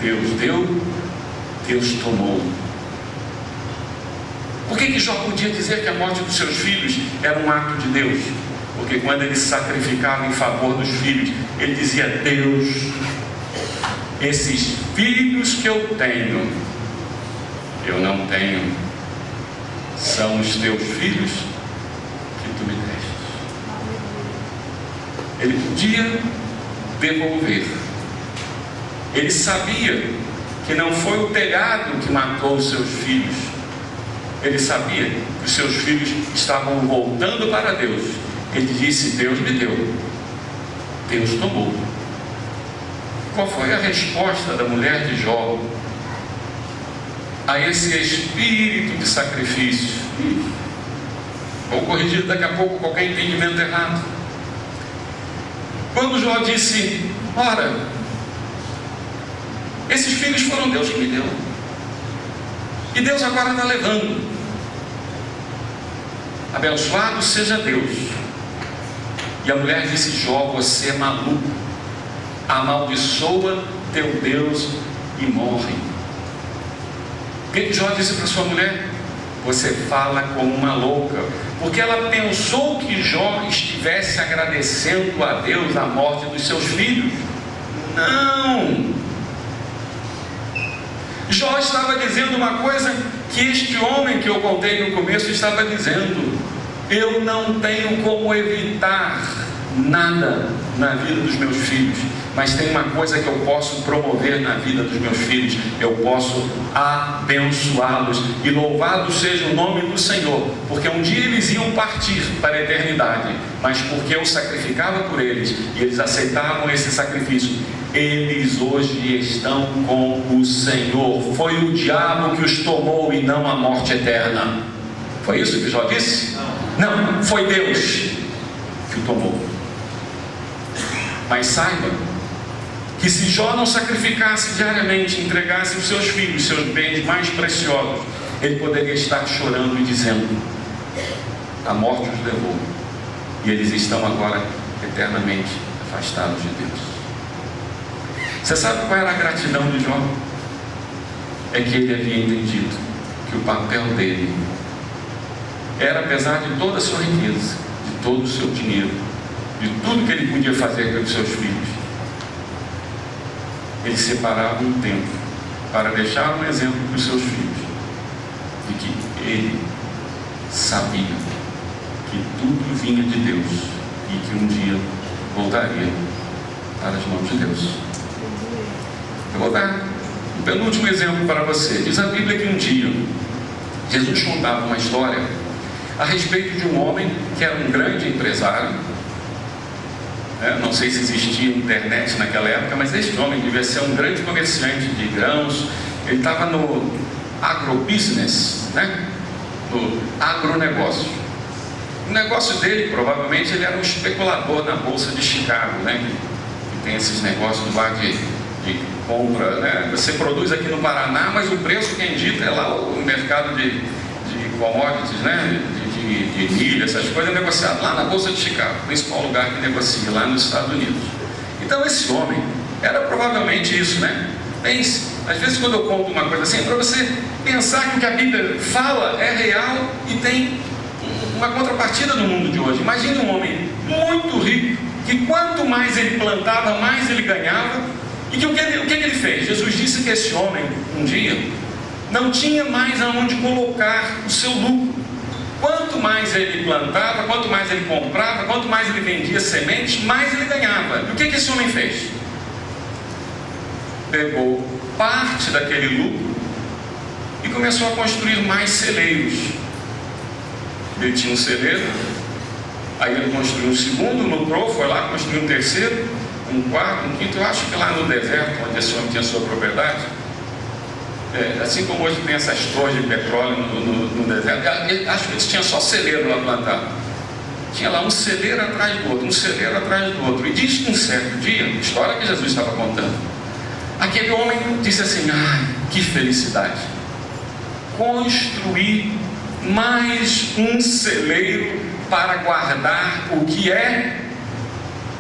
Deus deu, Deus tomou. Por que Jó podia dizer que a morte dos seus filhos era um ato de Deus? Porque quando ele sacrificava em favor dos filhos, ele dizia: Deus, esses filhos que eu tenho, eu não tenho, são os teus filhos que tu me deste. Ele podia devolver. Ele sabia que não foi o telhado que matou os seus filhos. Ele sabia que os seus filhos estavam voltando para Deus. Ele disse: Deus me deu, Deus tomou. Qual foi a resposta da mulher de Jó a esse espírito de sacrifício? Vou corrigir daqui a pouco qualquer entendimento errado. Quando Jó disse: ora, esses filhos foram Deus que me deu, E Deus agora está levando. Abençoado seja Deus. E a mulher disse: Jó, você é maluco, amaldiçoa teu Deus e morre. O que Jó disse para sua mulher? Você fala como uma louca, porque ela pensou que Jó estivesse agradecendo a Deus a morte dos seus filhos. Não! Jó estava dizendo uma coisa que este homem que eu contei no começo estava dizendo: eu não tenho como evitar nada na vida dos meus filhos, mas tem uma coisa que eu posso promover na vida dos meus filhos: eu posso abençoá-los. E louvado seja o nome do Senhor, porque um dia eles iam partir para a eternidade, mas porque eu sacrificava por eles e eles aceitavam esse sacrifício, eles hoje estão com o Senhor. Foi o diabo que os tomou e não a morte eterna. Foi isso que Jó disse? Não, foi Deus que o tomou. Mas saiba que se Jó não sacrificasse diariamente, entregasse os seus filhos, seus bens mais preciosos, ele poderia estar chorando e dizendo: a morte os levou e eles estão agora eternamente afastados de Deus. Você sabe qual era a gratidão de Jó? É que ele havia entendido que o papel dele era, apesar de toda a sua riqueza, de todo o seu dinheiro, de tudo que ele podia fazer pelos seus filhos, ele separava um tempo para deixar um exemplo para os seus filhos de que ele sabia que tudo vinha de Deus e que um dia voltaria para as mãos de Deus. Eu vou dar um penúltimo exemplo para você. Diz a Bíblia que um dia Jesus contava uma história a respeito de um homem que era um grande empresário. Não sei se existia internet naquela época, mas este homem devia ser um grande comerciante de grãos. Ele estava no agrobusiness, no agronegócio. O negócio dele, provavelmente, ele era um especulador na Bolsa de Chicago, que tem esses negócios lá de compra, Você produz aqui no Paraná, mas o preço quem dita é lá o mercado de commodities, de milho, essas coisas, é negociado lá na Bolsa de Chicago, principal lugar que negocia lá nos Estados Unidos. Então esse homem era provavelmente isso, Pense, às vezes quando eu conto uma coisa assim, para você pensar que o que a Bíblia fala é real e tem uma contrapartida no mundo de hoje. Imagine um homem muito rico, que quanto mais ele plantava, mais ele ganhava. E que o que ele fez? Jesus disse que esse homem, um dia, não tinha mais aonde colocar o seu lucro. Quanto mais ele plantava, quanto mais ele comprava, quanto mais ele vendia sementes, mais ele ganhava. E o que esse homem fez? Pegou parte daquele lucro e começou a construir mais celeiros. Ele tinha um celeiro, aí ele construiu um segundo, lucrou, foi lá, construiu um terceiro, um quarto, um quinto. Eu acho que lá no deserto, onde esse homem tinha sua propriedade, assim como hoje tem essas torres de petróleo no deserto, acho que eles tinham só celeiro lá plantado. Tinha lá um celeiro atrás do outro, um celeiro atrás do outro. E diz que um certo dia, história que Jesus estava contando, aquele homem disse assim: que felicidade, construir mais um celeiro para guardar o que é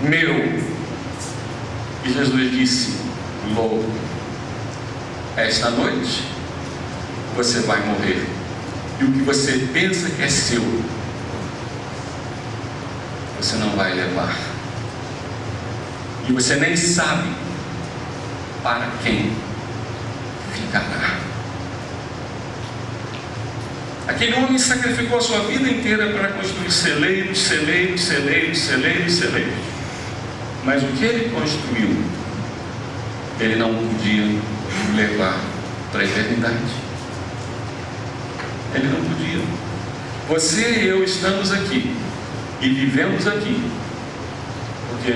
meu. E Jesus disse: louco, esta noite você vai morrer, e o que você pensa que é seu, você não vai levar, e você nem sabe para quem ficará. Aquele homem sacrificou a sua vida inteira para construir celeiros, celeiros, celeiros, celeiros, celeiros. Mas o que ele construiu, ele não podia levar para a eternidade. Ele não podia. Você e eu estamos aqui e vivemos aqui porque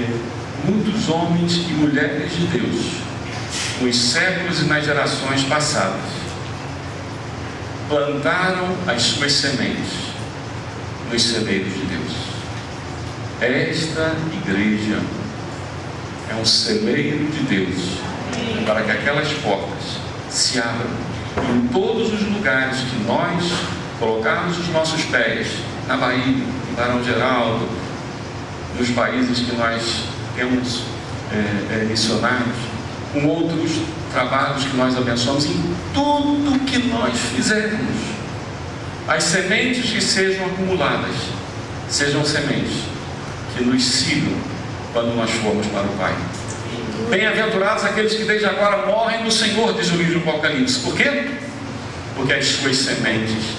muitos homens e mulheres de Deus, nos séculos e nas gerações passadas, plantaram as suas sementes nos celeiros de Deus. Esta igreja é um celeiro de Deus para que aquelas portas se abram Em todos os lugares que nós colocarmos os nossos pés, na Bahia, em Barão Geraldo, nos países que nós temos missionários, com outros trabalhos que nós abençoamos, em tudo que nós fizermos, as sementes que sejam acumuladas, sejam sementes que nos sigam quando nós formos para o Pai. Bem-aventurados aqueles que desde agora morrem no Senhor, diz o livro do Apocalipse. Por quê? Porque as suas sementes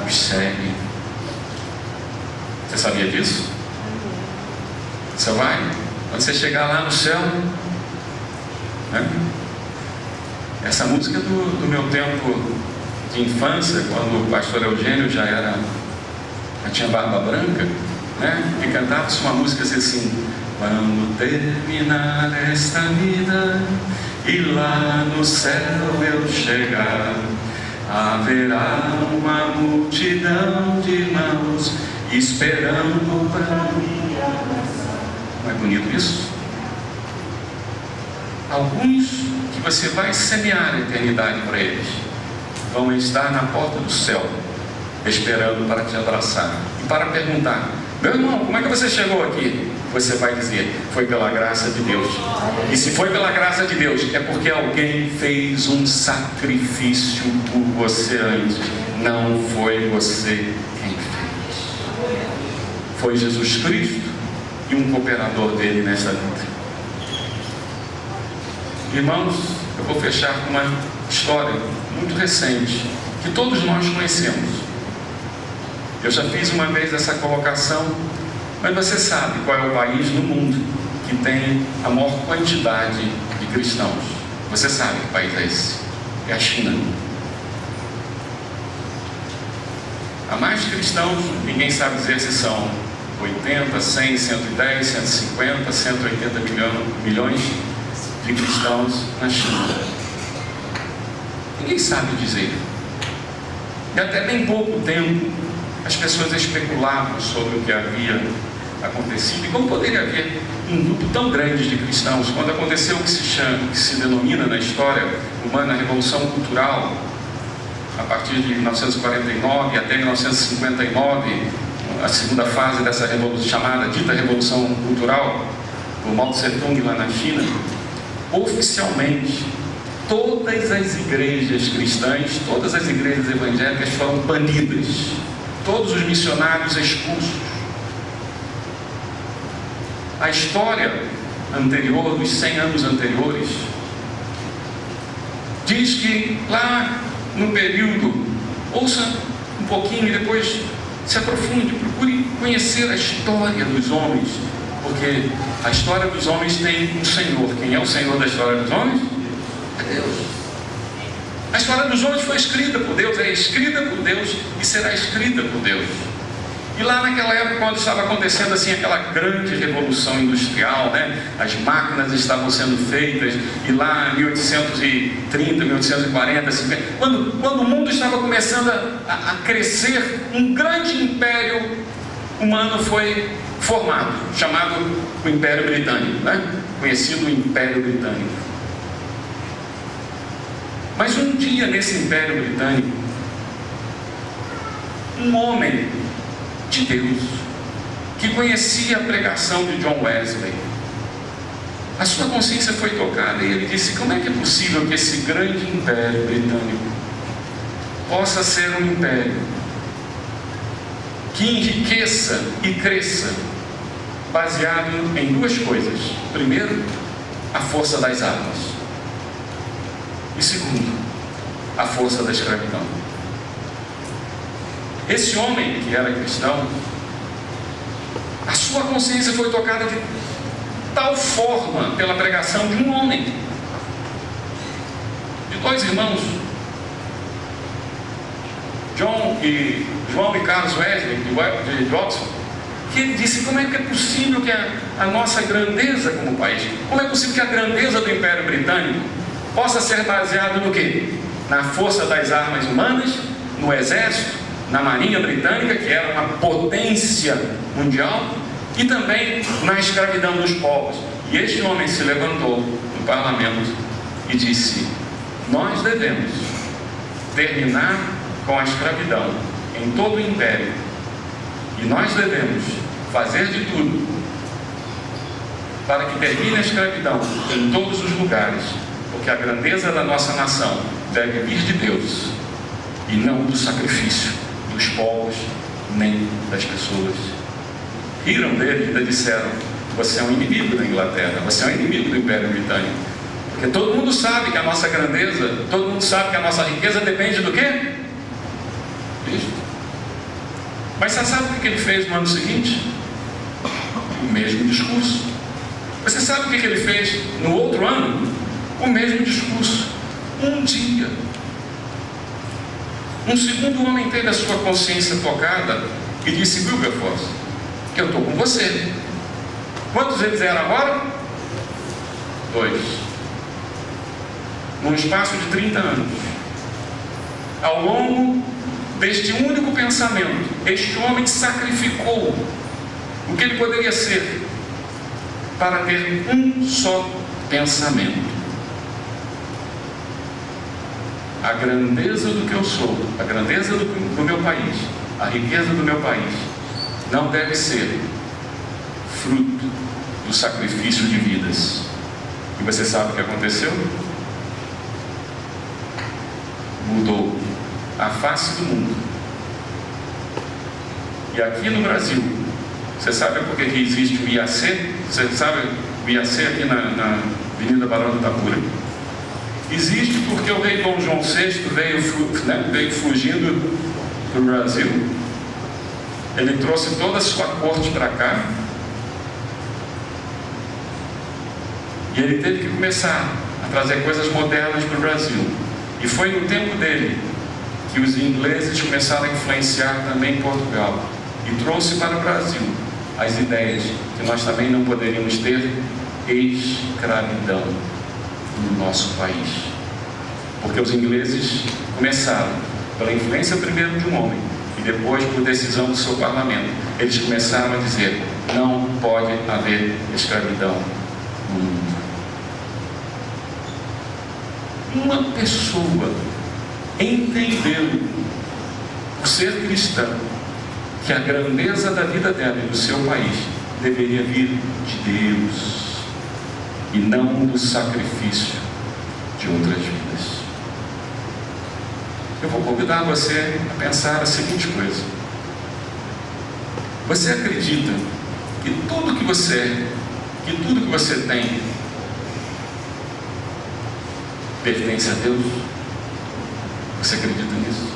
os seguem. Você sabia disso? Você vai, quando você chegar lá no céu, né? Essa música do meu tempo de infância, quando o pastor Eugênio já tinha barba branca, né? E cantava-se uma música assim: quando terminar esta vida e lá no céu eu chegar, haverá uma multidão de irmãos esperando para mim. Não é bonito isso? Alguns que você vai semear a eternidade para eles vão estar na porta do céu, esperando para te abraçar e para perguntar: meu irmão, como é que você chegou aqui? Você vai dizer: foi pela graça de Deus. E se foi pela graça de Deus, é porque alguém fez um sacrifício por você antes. Não foi você quem fez. Foi Jesus Cristo e um cooperador dele nessa vida. Irmãos, eu vou fechar com uma história muito recente, que todos nós conhecemos. Eu já fiz uma vez essa colocação, mas você sabe qual é o país no mundo que tem a maior quantidade de cristãos? Você sabe que país é esse? É a China. Há mais cristãos, ninguém sabe dizer se são 80, 100, 110, 150, 180 milhões de cristãos na China. Ninguém sabe dizer. E até bem pouco tempo as pessoas especulavam sobre o que havia acontecido e como poderia haver um grupo tão grande de cristãos. Quando aconteceu o que se denomina na história humana a Revolução Cultural, a partir de 1949 até 1959, a segunda fase dessa revolução, chamada dita Revolução Cultural, o Mao Tse Tung lá na China, oficialmente todas as igrejas cristãs, todas as igrejas evangélicas foram banidas, todos os missionários expulsos. A história anterior, dos 100 anos anteriores, diz que lá no período, ouça um pouquinho e depois se aprofunde, procure conhecer a história dos homens, porque a história dos homens tem um Senhor. Quem é o Senhor da história dos homens? É Deus. A história dos homens foi escrita por Deus, é escrita por Deus e será escrita por Deus. E lá naquela época, quando estava acontecendo assim aquela grande revolução industrial, né? As máquinas estavam sendo feitas, e lá em 1830, 1840, 50, quando o mundo estava começando a crescer, um grande império humano foi formado, chamado o Império Britânico, né? Conhecido o Império Britânico. Mas um dia nesse Império Britânico, um homem de Deus, que conhecia a pregação de John Wesley, a sua consciência foi tocada e ele disse: como é que é possível que esse grande Império Britânico possa ser um império que enriqueça e cresça baseado em duas coisas: primeiro, a força das armas, e segundo, a força da escravidão. Esse homem que era cristão, a sua consciência foi tocada de tal forma pela pregação de um homem, de dois irmãos, João e Carlos Wesley de Oxford, que ele disse: como é que é possível que a nossa grandeza como país, como é possível que a grandeza do Império Britânico possa ser baseada no quê? Na força das armas humanas, no exército, na Marinha Britânica, que era uma potência mundial, e também na escravidão dos povos. E este homem se levantou no parlamento e disse: nós devemos terminar com a escravidão em todo o império. E nós devemos fazer de tudo para que termine a escravidão em todos os lugares, porque a grandeza da nossa nação deve vir de Deus e não do sacrifício dos povos nem das pessoas. Riram dele e ainda disseram: você é um inimigo da Inglaterra, você é um inimigo do Império Britânico, porque todo mundo sabe que a nossa grandeza, todo mundo sabe que a nossa riqueza depende do quê? Cristo. Mas você sabe o que ele fez no ano seguinte? O mesmo discurso. Você sabe o que ele fez no outro ano? O mesmo discurso. Um dia, um segundo homem teve a sua consciência tocada e disse: Wilberforce, que eu estou com você. Quantos eles eram agora? 2. Num espaço de 30 anos. Ao longo deste único pensamento, este homem sacrificou o que ele poderia ser para ter um só pensamento. A grandeza do que eu sou, a grandeza do meu país, a riqueza do meu país, não deve ser fruto do sacrifício de vidas. E você sabe o que aconteceu? Mudou a face do mundo. E aqui no Brasil, você sabe por que existe o IAC? Você sabe o IAC aqui na Avenida Barão do Itapura? Existe porque o rei Dom João VI veio fugindo do Brasil. Ele trouxe toda a sua corte para cá. E ele teve que começar a trazer coisas modernas para o Brasil. E foi no tempo dele que os ingleses começaram a influenciar também Portugal. E trouxe para o Brasil as ideias que nós também não poderíamos ter escravidão no nosso país. Porque os ingleses começaram, pela influência primeiro de um homem e depois por decisão do seu parlamento, eles começaram a dizer: não pode haver escravidão no mundo. Uma pessoa entendeu, por ser cristã, que a grandeza da vida dela e do seu país deveria vir de Deus e não do sacrifício de outras vidas. Eu vou convidar você a pensar a seguinte coisa: você acredita que tudo que você é, que tudo que você tem, pertence a Deus? Você acredita nisso?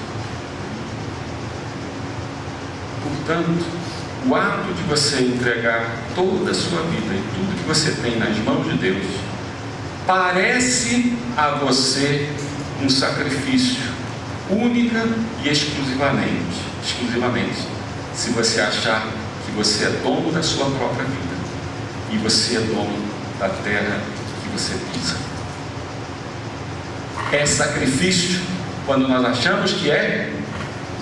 Portanto, o ato de você entregar toda a sua vida e tudo que você tem nas mãos de Deus parece a você um sacrifício única e exclusivamente, se você achar que você é dono da sua própria vida e você é dono da terra que você pisa. É sacrifício quando nós achamos que é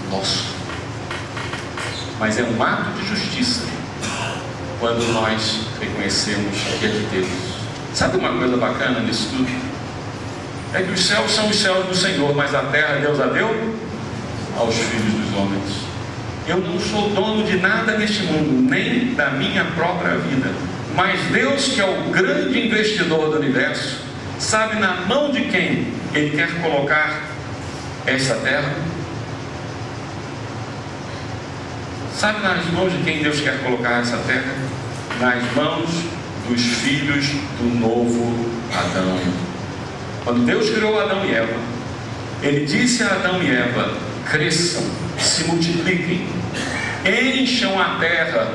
nosso, mas é um ato de justiça quando nós reconhecemos que é de Deus. Sabe uma coisa bacana nisso tudo? É que os céus são os céus do Senhor, mas a terra Deus a deu aos filhos dos homens. Eu não sou dono de nada neste mundo, nem da minha própria vida, mas Deus, que é o grande investidor do universo, sabe na mão de quem Ele quer colocar esta terra? Sabe nas mãos de quem Deus quer colocar essa terra? Nas mãos dos filhos do novo Adão. Quando Deus criou Adão e Eva, Ele disse a Adão e Eva: cresçam, se multipliquem, encham a terra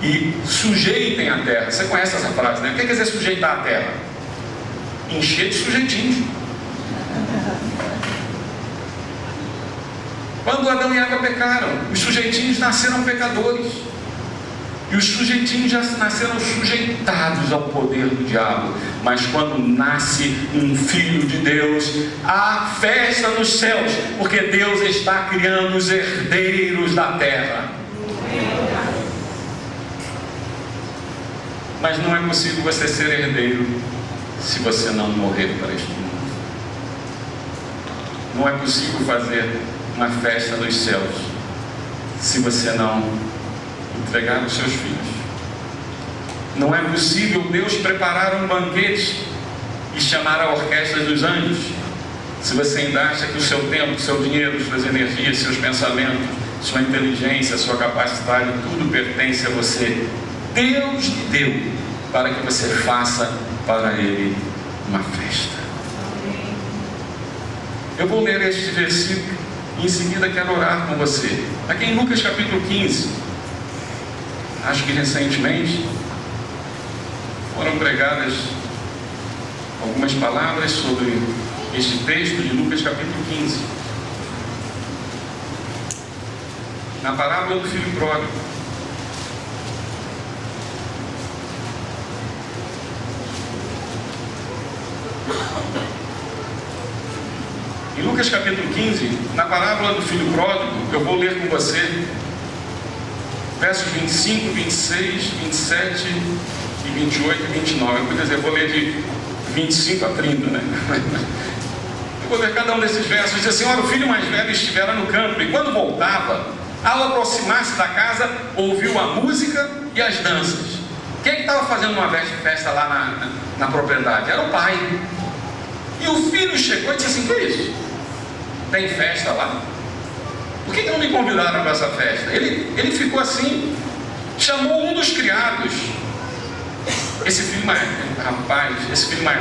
e sujeitem a terra. Você conhece essa frase, né? O que quer dizer sujeitar a terra? Encher de sujeitinhos. Quando Adão e Eva pecaram, os sujeitinhos nasceram pecadores. E os sujeitinhos já nasceram sujeitados ao poder do diabo. Mas quando nasce um filho de Deus, há festa nos céus, porque Deus está criando os herdeiros da terra. Mas não é possível você ser herdeiro se você não morrer para este mundo. Não é possível fazer uma festa nos céus se você não entregar os seus filhos. Não é possível Deus preparar um banquete e chamar a orquestra dos anjos se você ainda acha que o seu tempo, seu dinheiro, suas energias, seus pensamentos, sua inteligência, sua capacidade, tudo pertence a você. Deus lhe deu para que você faça para Ele uma festa. Eu vou ler este versículo e em seguida quero orar com você. Aqui em Lucas capítulo 15, acho que recentemente foram pregadas algumas palavras sobre este texto de Lucas capítulo 15. Na parábola do filho pródigo. Em Lucas capítulo 15, na parábola do filho pródigo, eu vou ler com você versos 25, 26, 27 e 28 e 29. Eu podia dizer, eu vou ler de 25 a 30, né? Eu vou ler cada um desses versos. Diz assim: ora, o filho mais velho estivera no campo, e quando voltava, ao aproximar-se da casa, ouviu a música e as danças. Quem estava fazendo uma festa lá na propriedade? Era o pai. E o filho chegou e disse assim: que é isso? Tem festa lá? Por que não me convidaram para essa festa? Ele ficou assim, chamou um dos criados. Esse filho mais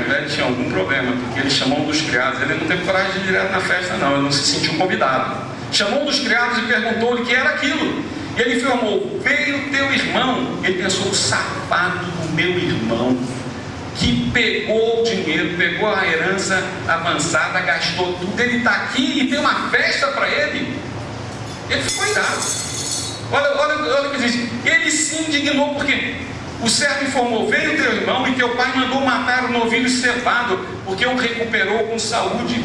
velho tinha algum problema, porque ele chamou um dos criados. Ele não teve coragem de ir direto na festa, não. Ele não se sentiu convidado. Chamou um dos criados e perguntou-lhe o que era aquilo. E ele informou: veio teu irmão. Ele pensou: o safado do meu irmão, que pegou o dinheiro, pegou a herança avançada, gastou tudo. Ele está aqui e tem uma festa para ele. Ele ficou irado. Olha o que diz. Ele se indignou porque o servo informou: veio teu irmão e teu pai mandou matar o novilho cevado, porque o recuperou com saúde.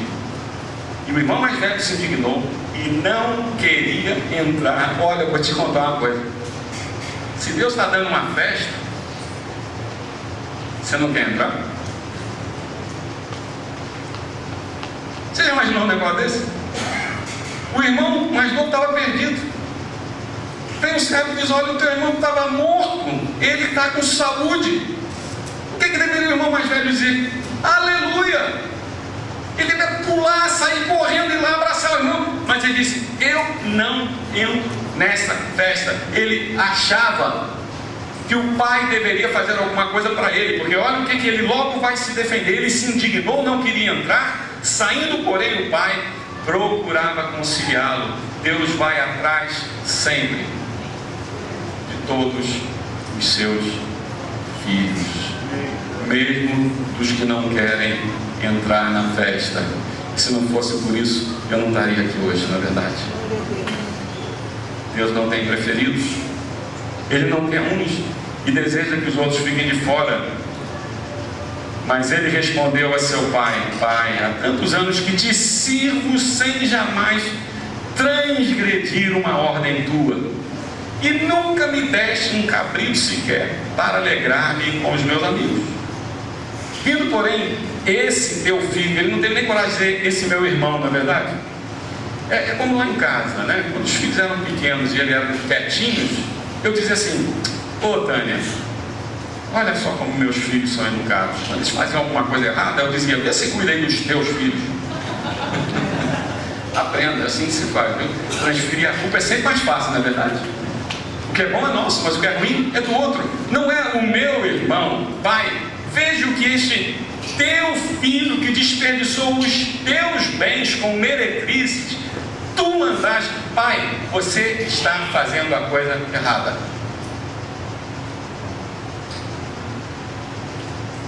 E o irmão mais velho se indignou e não queria entrar. Olha, eu vou te contar uma coisa. Se Deus está dando uma festa, você não quer entrar? Você já imaginou um negócio desse? O irmão mais novo estava perdido. Vem o servo e diz: olha, o teu irmão estava morto, ele está com saúde. O que deveria o irmão mais velho dizer? Aleluia! Ele deve pular, sair correndo e lá abraçar o irmão. Mas ele disse: eu não entro nessa festa. Ele achava que o pai deveria fazer alguma coisa para ele, porque olha o que ele logo vai se defender. Ele se indignou, não queria entrar. Saindo, porém, o pai procurava conciliá-lo. Deus vai atrás sempre de todos os seus filhos, mesmo dos que não querem entrar na festa. Se não fosse por isso, eu não estaria aqui hoje, na verdade. Deus não tem preferidos. Ele não quer uns e deseja que os outros fiquem de fora. Mas ele respondeu a seu pai: pai, há tantos anos que te sirvo sem jamais transgredir uma ordem tua, e nunca me deste um cabrito sequer para alegrar-me com os meus amigos. Vindo, porém, esse teu filho, ele não teve nem coragem de dizer esse meu irmão, não é verdade? É como lá em casa, né? Quando os filhos eram pequenos e eles eram quietinhos, eu dizia assim: ô Tânia, olha só como meus filhos são educados. Quando eles faziam alguma coisa errada, eu dizia: vê se cuida aí dos teus filhos. Aprenda, assim que se faz, viu? Transferir a culpa é sempre mais fácil, na verdade. O que é bom é nosso, mas o que é ruim é do outro. Não é o meu irmão. Pai, veja o que este teu filho, que desperdiçou os teus bens com meretrizes, tu mandaste. Pai, você está fazendo a coisa errada.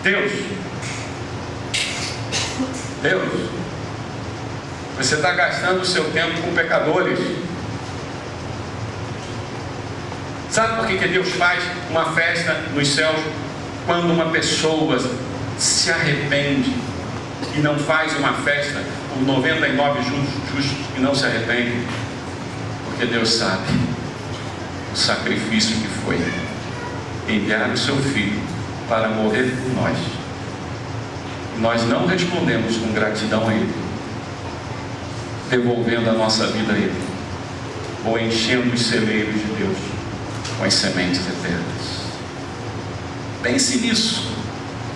Deus, você está gastando o seu tempo com pecadores. Sabe por que Deus faz uma festa nos céus? Quando uma pessoa se arrepende e não faz uma festa por 99 justos que não se arrependem, porque Deus sabe o sacrifício que foi enviar o seu filho para morrer por nós. Nós não respondemos com gratidão a Ele. devolvendo a nossa vida a Ele, ou enchendo os celeiros de Deus com as sementes eternas. Pense nisso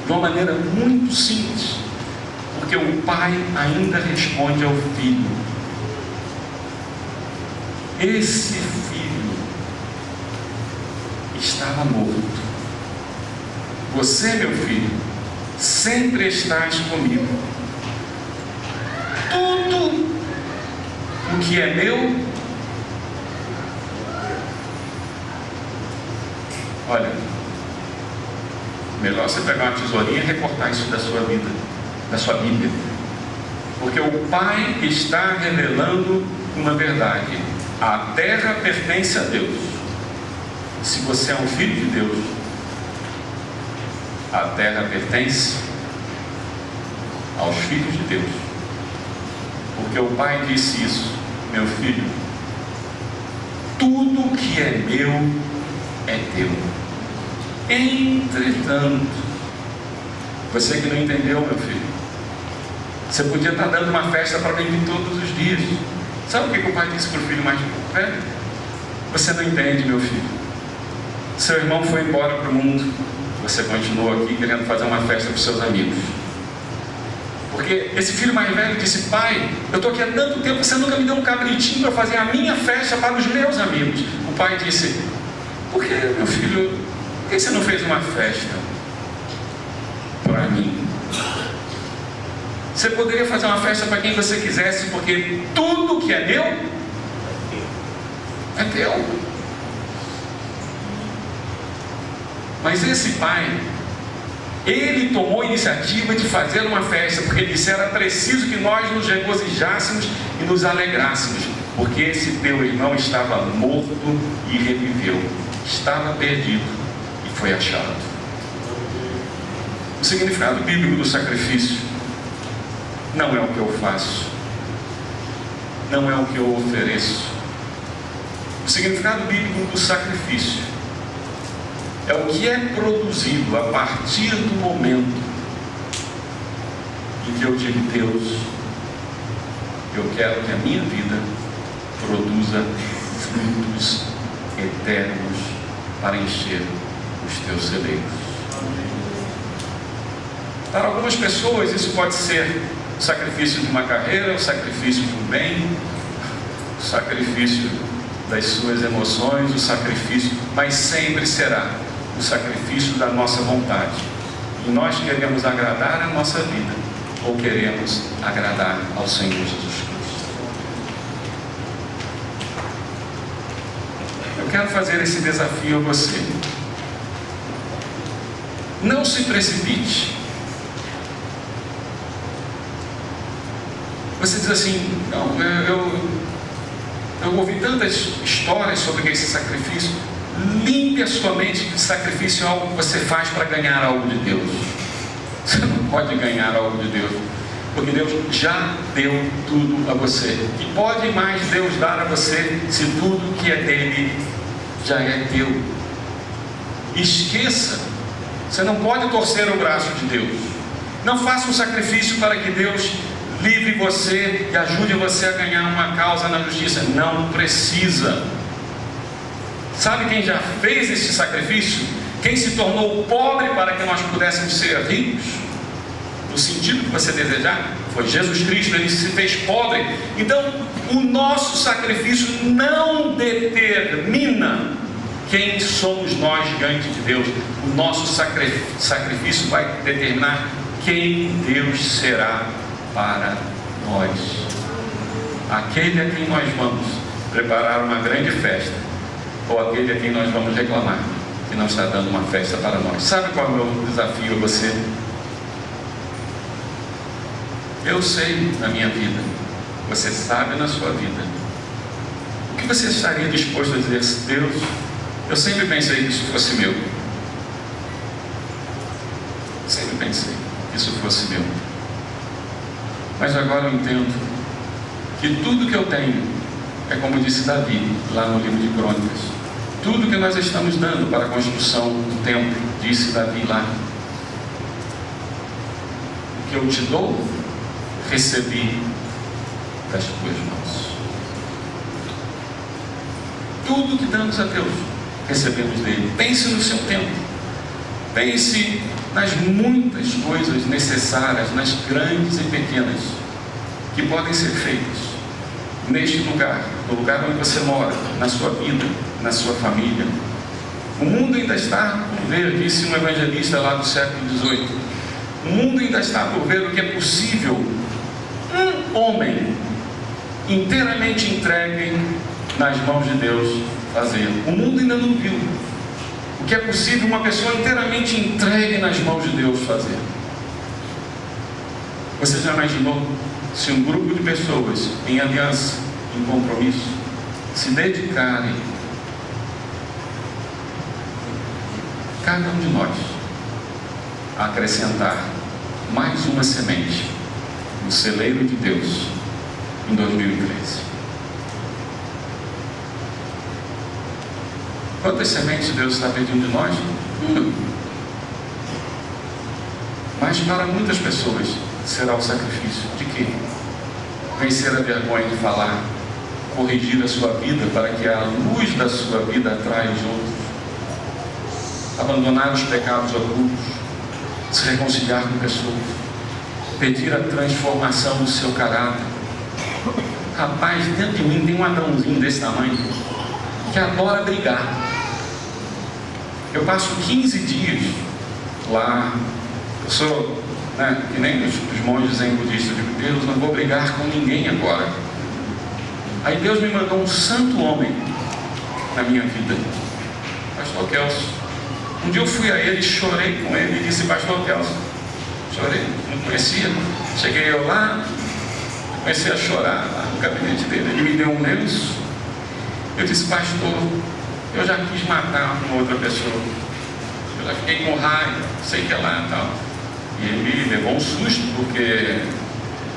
de uma maneira muito simples, porque o Pai ainda responde ao Filho. Esse filho estava morto. Você, meu filho, sempre estás comigo. Tudo o que é meu, olha, melhor você pegar uma tesourinha e recortar isso da sua vida, da sua Bíblia, porque o Pai está revelando uma verdade: a terra pertence a Deus. Se você é um filho de Deus, a terra pertence aos filhos de Deus, porque o Pai disse isso: meu filho, tudo que é meu é teu. Entretanto, você que não entendeu, meu filho, você podia estar dando uma festa para mim todos os dias. Sabe o que o pai disse para o filho mais velho? Você não entende, meu filho. Seu irmão foi embora para o mundo, você continua aqui querendo fazer uma festa para os seus amigos. Porque esse filho mais velho disse: pai, eu estou aqui há tanto tempo, você nunca me deu um cabritinho para fazer a minha festa para os meus amigos. O pai disse: por que, meu filho, por que você não fez uma festa para mim? Você poderia fazer uma festa para quem você quisesse, porque tudo que é meu é teu. Mas esse pai, ele tomou a iniciativa de fazer uma festa, porque ele disse: era preciso que nós nos regozijássemos e nos alegrássemos, porque esse teu irmão estava morto e reviveu, estava perdido e foi achado. O significado bíblico do sacrifício não é o que eu faço, não é o que eu ofereço. O significado bíblico do sacrifício é o que é produzido a partir do momento em que eu digo: Deus, eu quero que a minha vida produza frutos eternos para encher os teus celeiros. Para algumas pessoas isso pode ser o sacrifício de uma carreira, o sacrifício de um bem, o sacrifício das suas emoções, o sacrifício, mas sempre será o sacrifício da nossa vontade. E nós queremos agradar a nossa vida, ou queremos agradar ao Senhor Jesus Cristo. Eu quero fazer esse desafio a você. Não se precipite. Você diz assim: não, eu ouvi tantas histórias sobre esse sacrifício. Limpe a sua mente de sacrifício, algo que você faz para ganhar algo de Deus. Você não pode ganhar algo de Deus, porque Deus já deu tudo a você. E pode mais Deus dar a você se tudo que é dele já é teu. Esqueça, você não pode torcer o braço de Deus. Não faça um sacrifício para que Deus livre você e ajude você a ganhar uma causa na justiça. Não precisa. Sabe quem já fez esse sacrifício? Quem se tornou pobre para que nós pudéssemos ser ricos? No sentido que você desejar, foi Jesus Cristo. Ele se fez pobre. Então, o nosso sacrifício não determina quem somos nós diante de Deus. O nosso sacrifício vai determinar quem Deus será para nós. Aquele a quem nós vamos preparar uma grande festa, ou aquele a quem nós vamos reclamar que não está dando uma festa para nós. Sabe qual é o meu desafio a você? Eu sei na minha vida, você sabe na sua vida, o que você estaria disposto a dizer: Deus, eu sempre pensei que isso fosse meu. Sempre pensei que isso fosse meu. Mas agora eu entendo que tudo que eu tenho é como disse Davi lá no livro de Crônicas. Tudo que nós estamos dando para a construção do templo, disse Davi lá: o que eu te dou, recebi das tuas mãos. Tudo que damos a Deus, recebemos dele. Pense no seu tempo. Pense nas muitas coisas necessárias, nas grandes e pequenas, que podem ser feitas neste lugar, no lugar onde você mora, na sua vida, na sua família. O mundo ainda está por ver, disse um evangelista lá do século XVIII, o mundo ainda está por ver o que é possível um homem inteiramente entregue nas mãos de Deus fazer. O mundo ainda não viu o que é possível uma pessoa inteiramente entregue nas mãos de Deus fazer. Você já imaginou se um grupo de pessoas em aliança, em compromisso, se dedicarem, cada um de nós, a acrescentar mais uma semente no celeiro de Deus em 2013? Quantas sementes Deus está pedindo de nós? Mas para muitas pessoas será o sacrifício de quê? Vencer a vergonha de falar, corrigir a sua vida para que a luz da sua vida atraia os outros, abandonar os pecados ocultos, se reconciliar com pessoas, pedir a transformação do seu caráter. Rapaz, dentro de mim tem um Adãozinho desse tamanho que adora brigar. Eu passo 15 dias lá, eu sou, que nem os monges zen budistas, eu digo, Deus, não vou brigar com ninguém agora. Aí Deus me mandou um santo homem na minha vida, Pastor Kelso. Um dia eu fui a ele, chorei com ele e disse, Pastor Kelso, chorei, não conhecia, cheguei eu lá, comecei a chorar lá no gabinete dele, ele me deu um lenço, eu disse, pastor, eu já quis matar uma outra pessoa, eu já fiquei com raiva, sei que é lá e tal. E ele me levou um susto, porque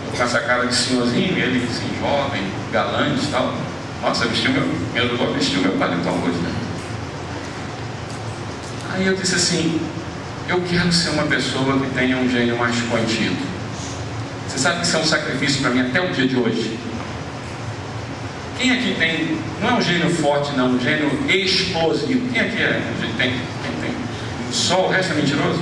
eu com essa cara de senhorzinho, ele assim, jovem, galante e tal. Nossa, me ajudou a vestir o meu paletó hoje, né? Aí eu disse assim, eu quero ser uma pessoa que tenha um gênio mais contido. Você sabe que isso é um sacrifício para mim até o dia de hoje. Quem aqui tem, não é um gênio forte não, um gênio explosivo? Quem aqui é? Quem tem? Só o resto é mentiroso?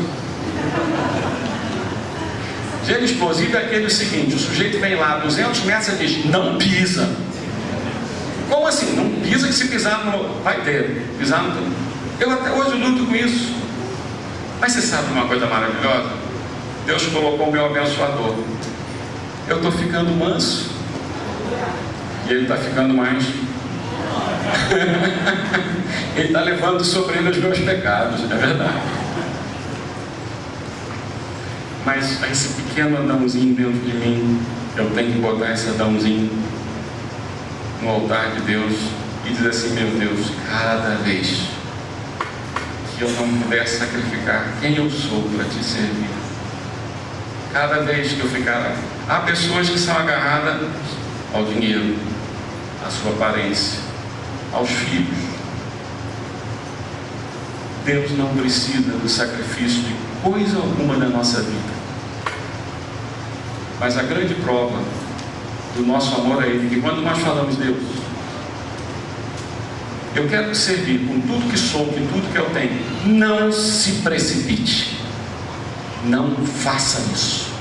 Gênio explosivo é aquele seguinte, o sujeito vem lá 200 metros e diz, não pisa. Como assim? Não pisa, que se pisar no... vai ter, pisar no... Eu até hoje luto com isso. Mas você sabe uma coisa maravilhosa? Deus colocou o meu abençoador. Eu estou ficando manso e ele está ficando mais. Ele está levando sobre ele os meus pecados, é verdade. Mas esse pequeno Adãozinho dentro de mim, eu tenho que botar esse Adãozinho no altar de Deus e dizer assim, meu Deus, cada vez que eu não puder sacrificar quem eu sou para te servir, cada vez que eu ficar... Há pessoas que são agarradas ao dinheiro, à sua aparência, aos filhos. Deus não precisa do sacrifício de coisa alguma na nossa vida. Mas a grande prova do nosso amor a Ele, que quando nós falamos, Deus, eu quero te servir com tudo que sou, com tudo que eu tenho, não se precipite, não faça isso,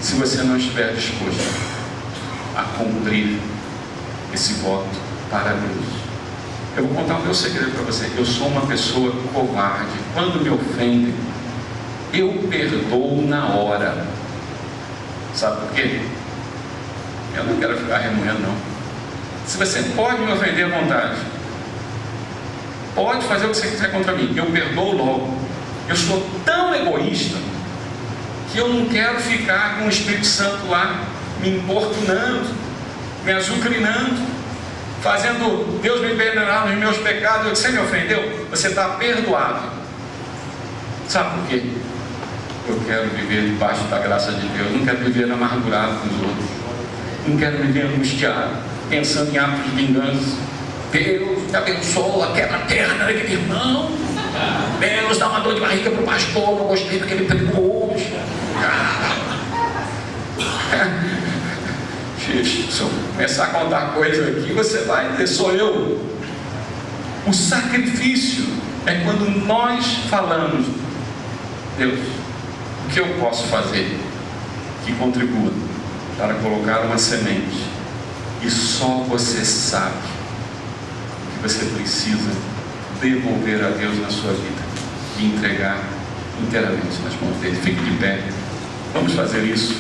se você não estiver disposto a cumprir esse voto para Deus. Eu vou contar o meu segredo para você. Eu sou uma pessoa covarde. Quando me ofendem, eu perdoo na hora. Sabe por quê? Eu não quero ficar remoendo, não. Se você pode me ofender à vontade, pode fazer o que você quiser contra mim, eu perdoo logo. Eu sou tão egoísta que eu não quero ficar com o Espírito Santo lá me importunando, me azucrinando, fazendo Deus me perdoar nos meus pecados. Você me ofendeu? Você está perdoado. Sabe por quê? Eu quero viver debaixo da graça de Deus. Não quero viver amargurado com os outros. Não quero viver angustiado, pensando em atos de vingança. Deus te abençoa, quebra a perna daquele irmão. Deus dá uma dor de barriga para o pastor, não gostei do que ele pregou hoje. Se eu começar a contar coisas aqui, você vai dizer, sou eu. O sacrifício é quando nós falamos, Deus, o que eu posso fazer que contribua para colocar uma semente? E só você sabe que você precisa devolver a Deus na sua vida e entregar inteiramente nas mãos dele. Fique de pé, vamos fazer isso.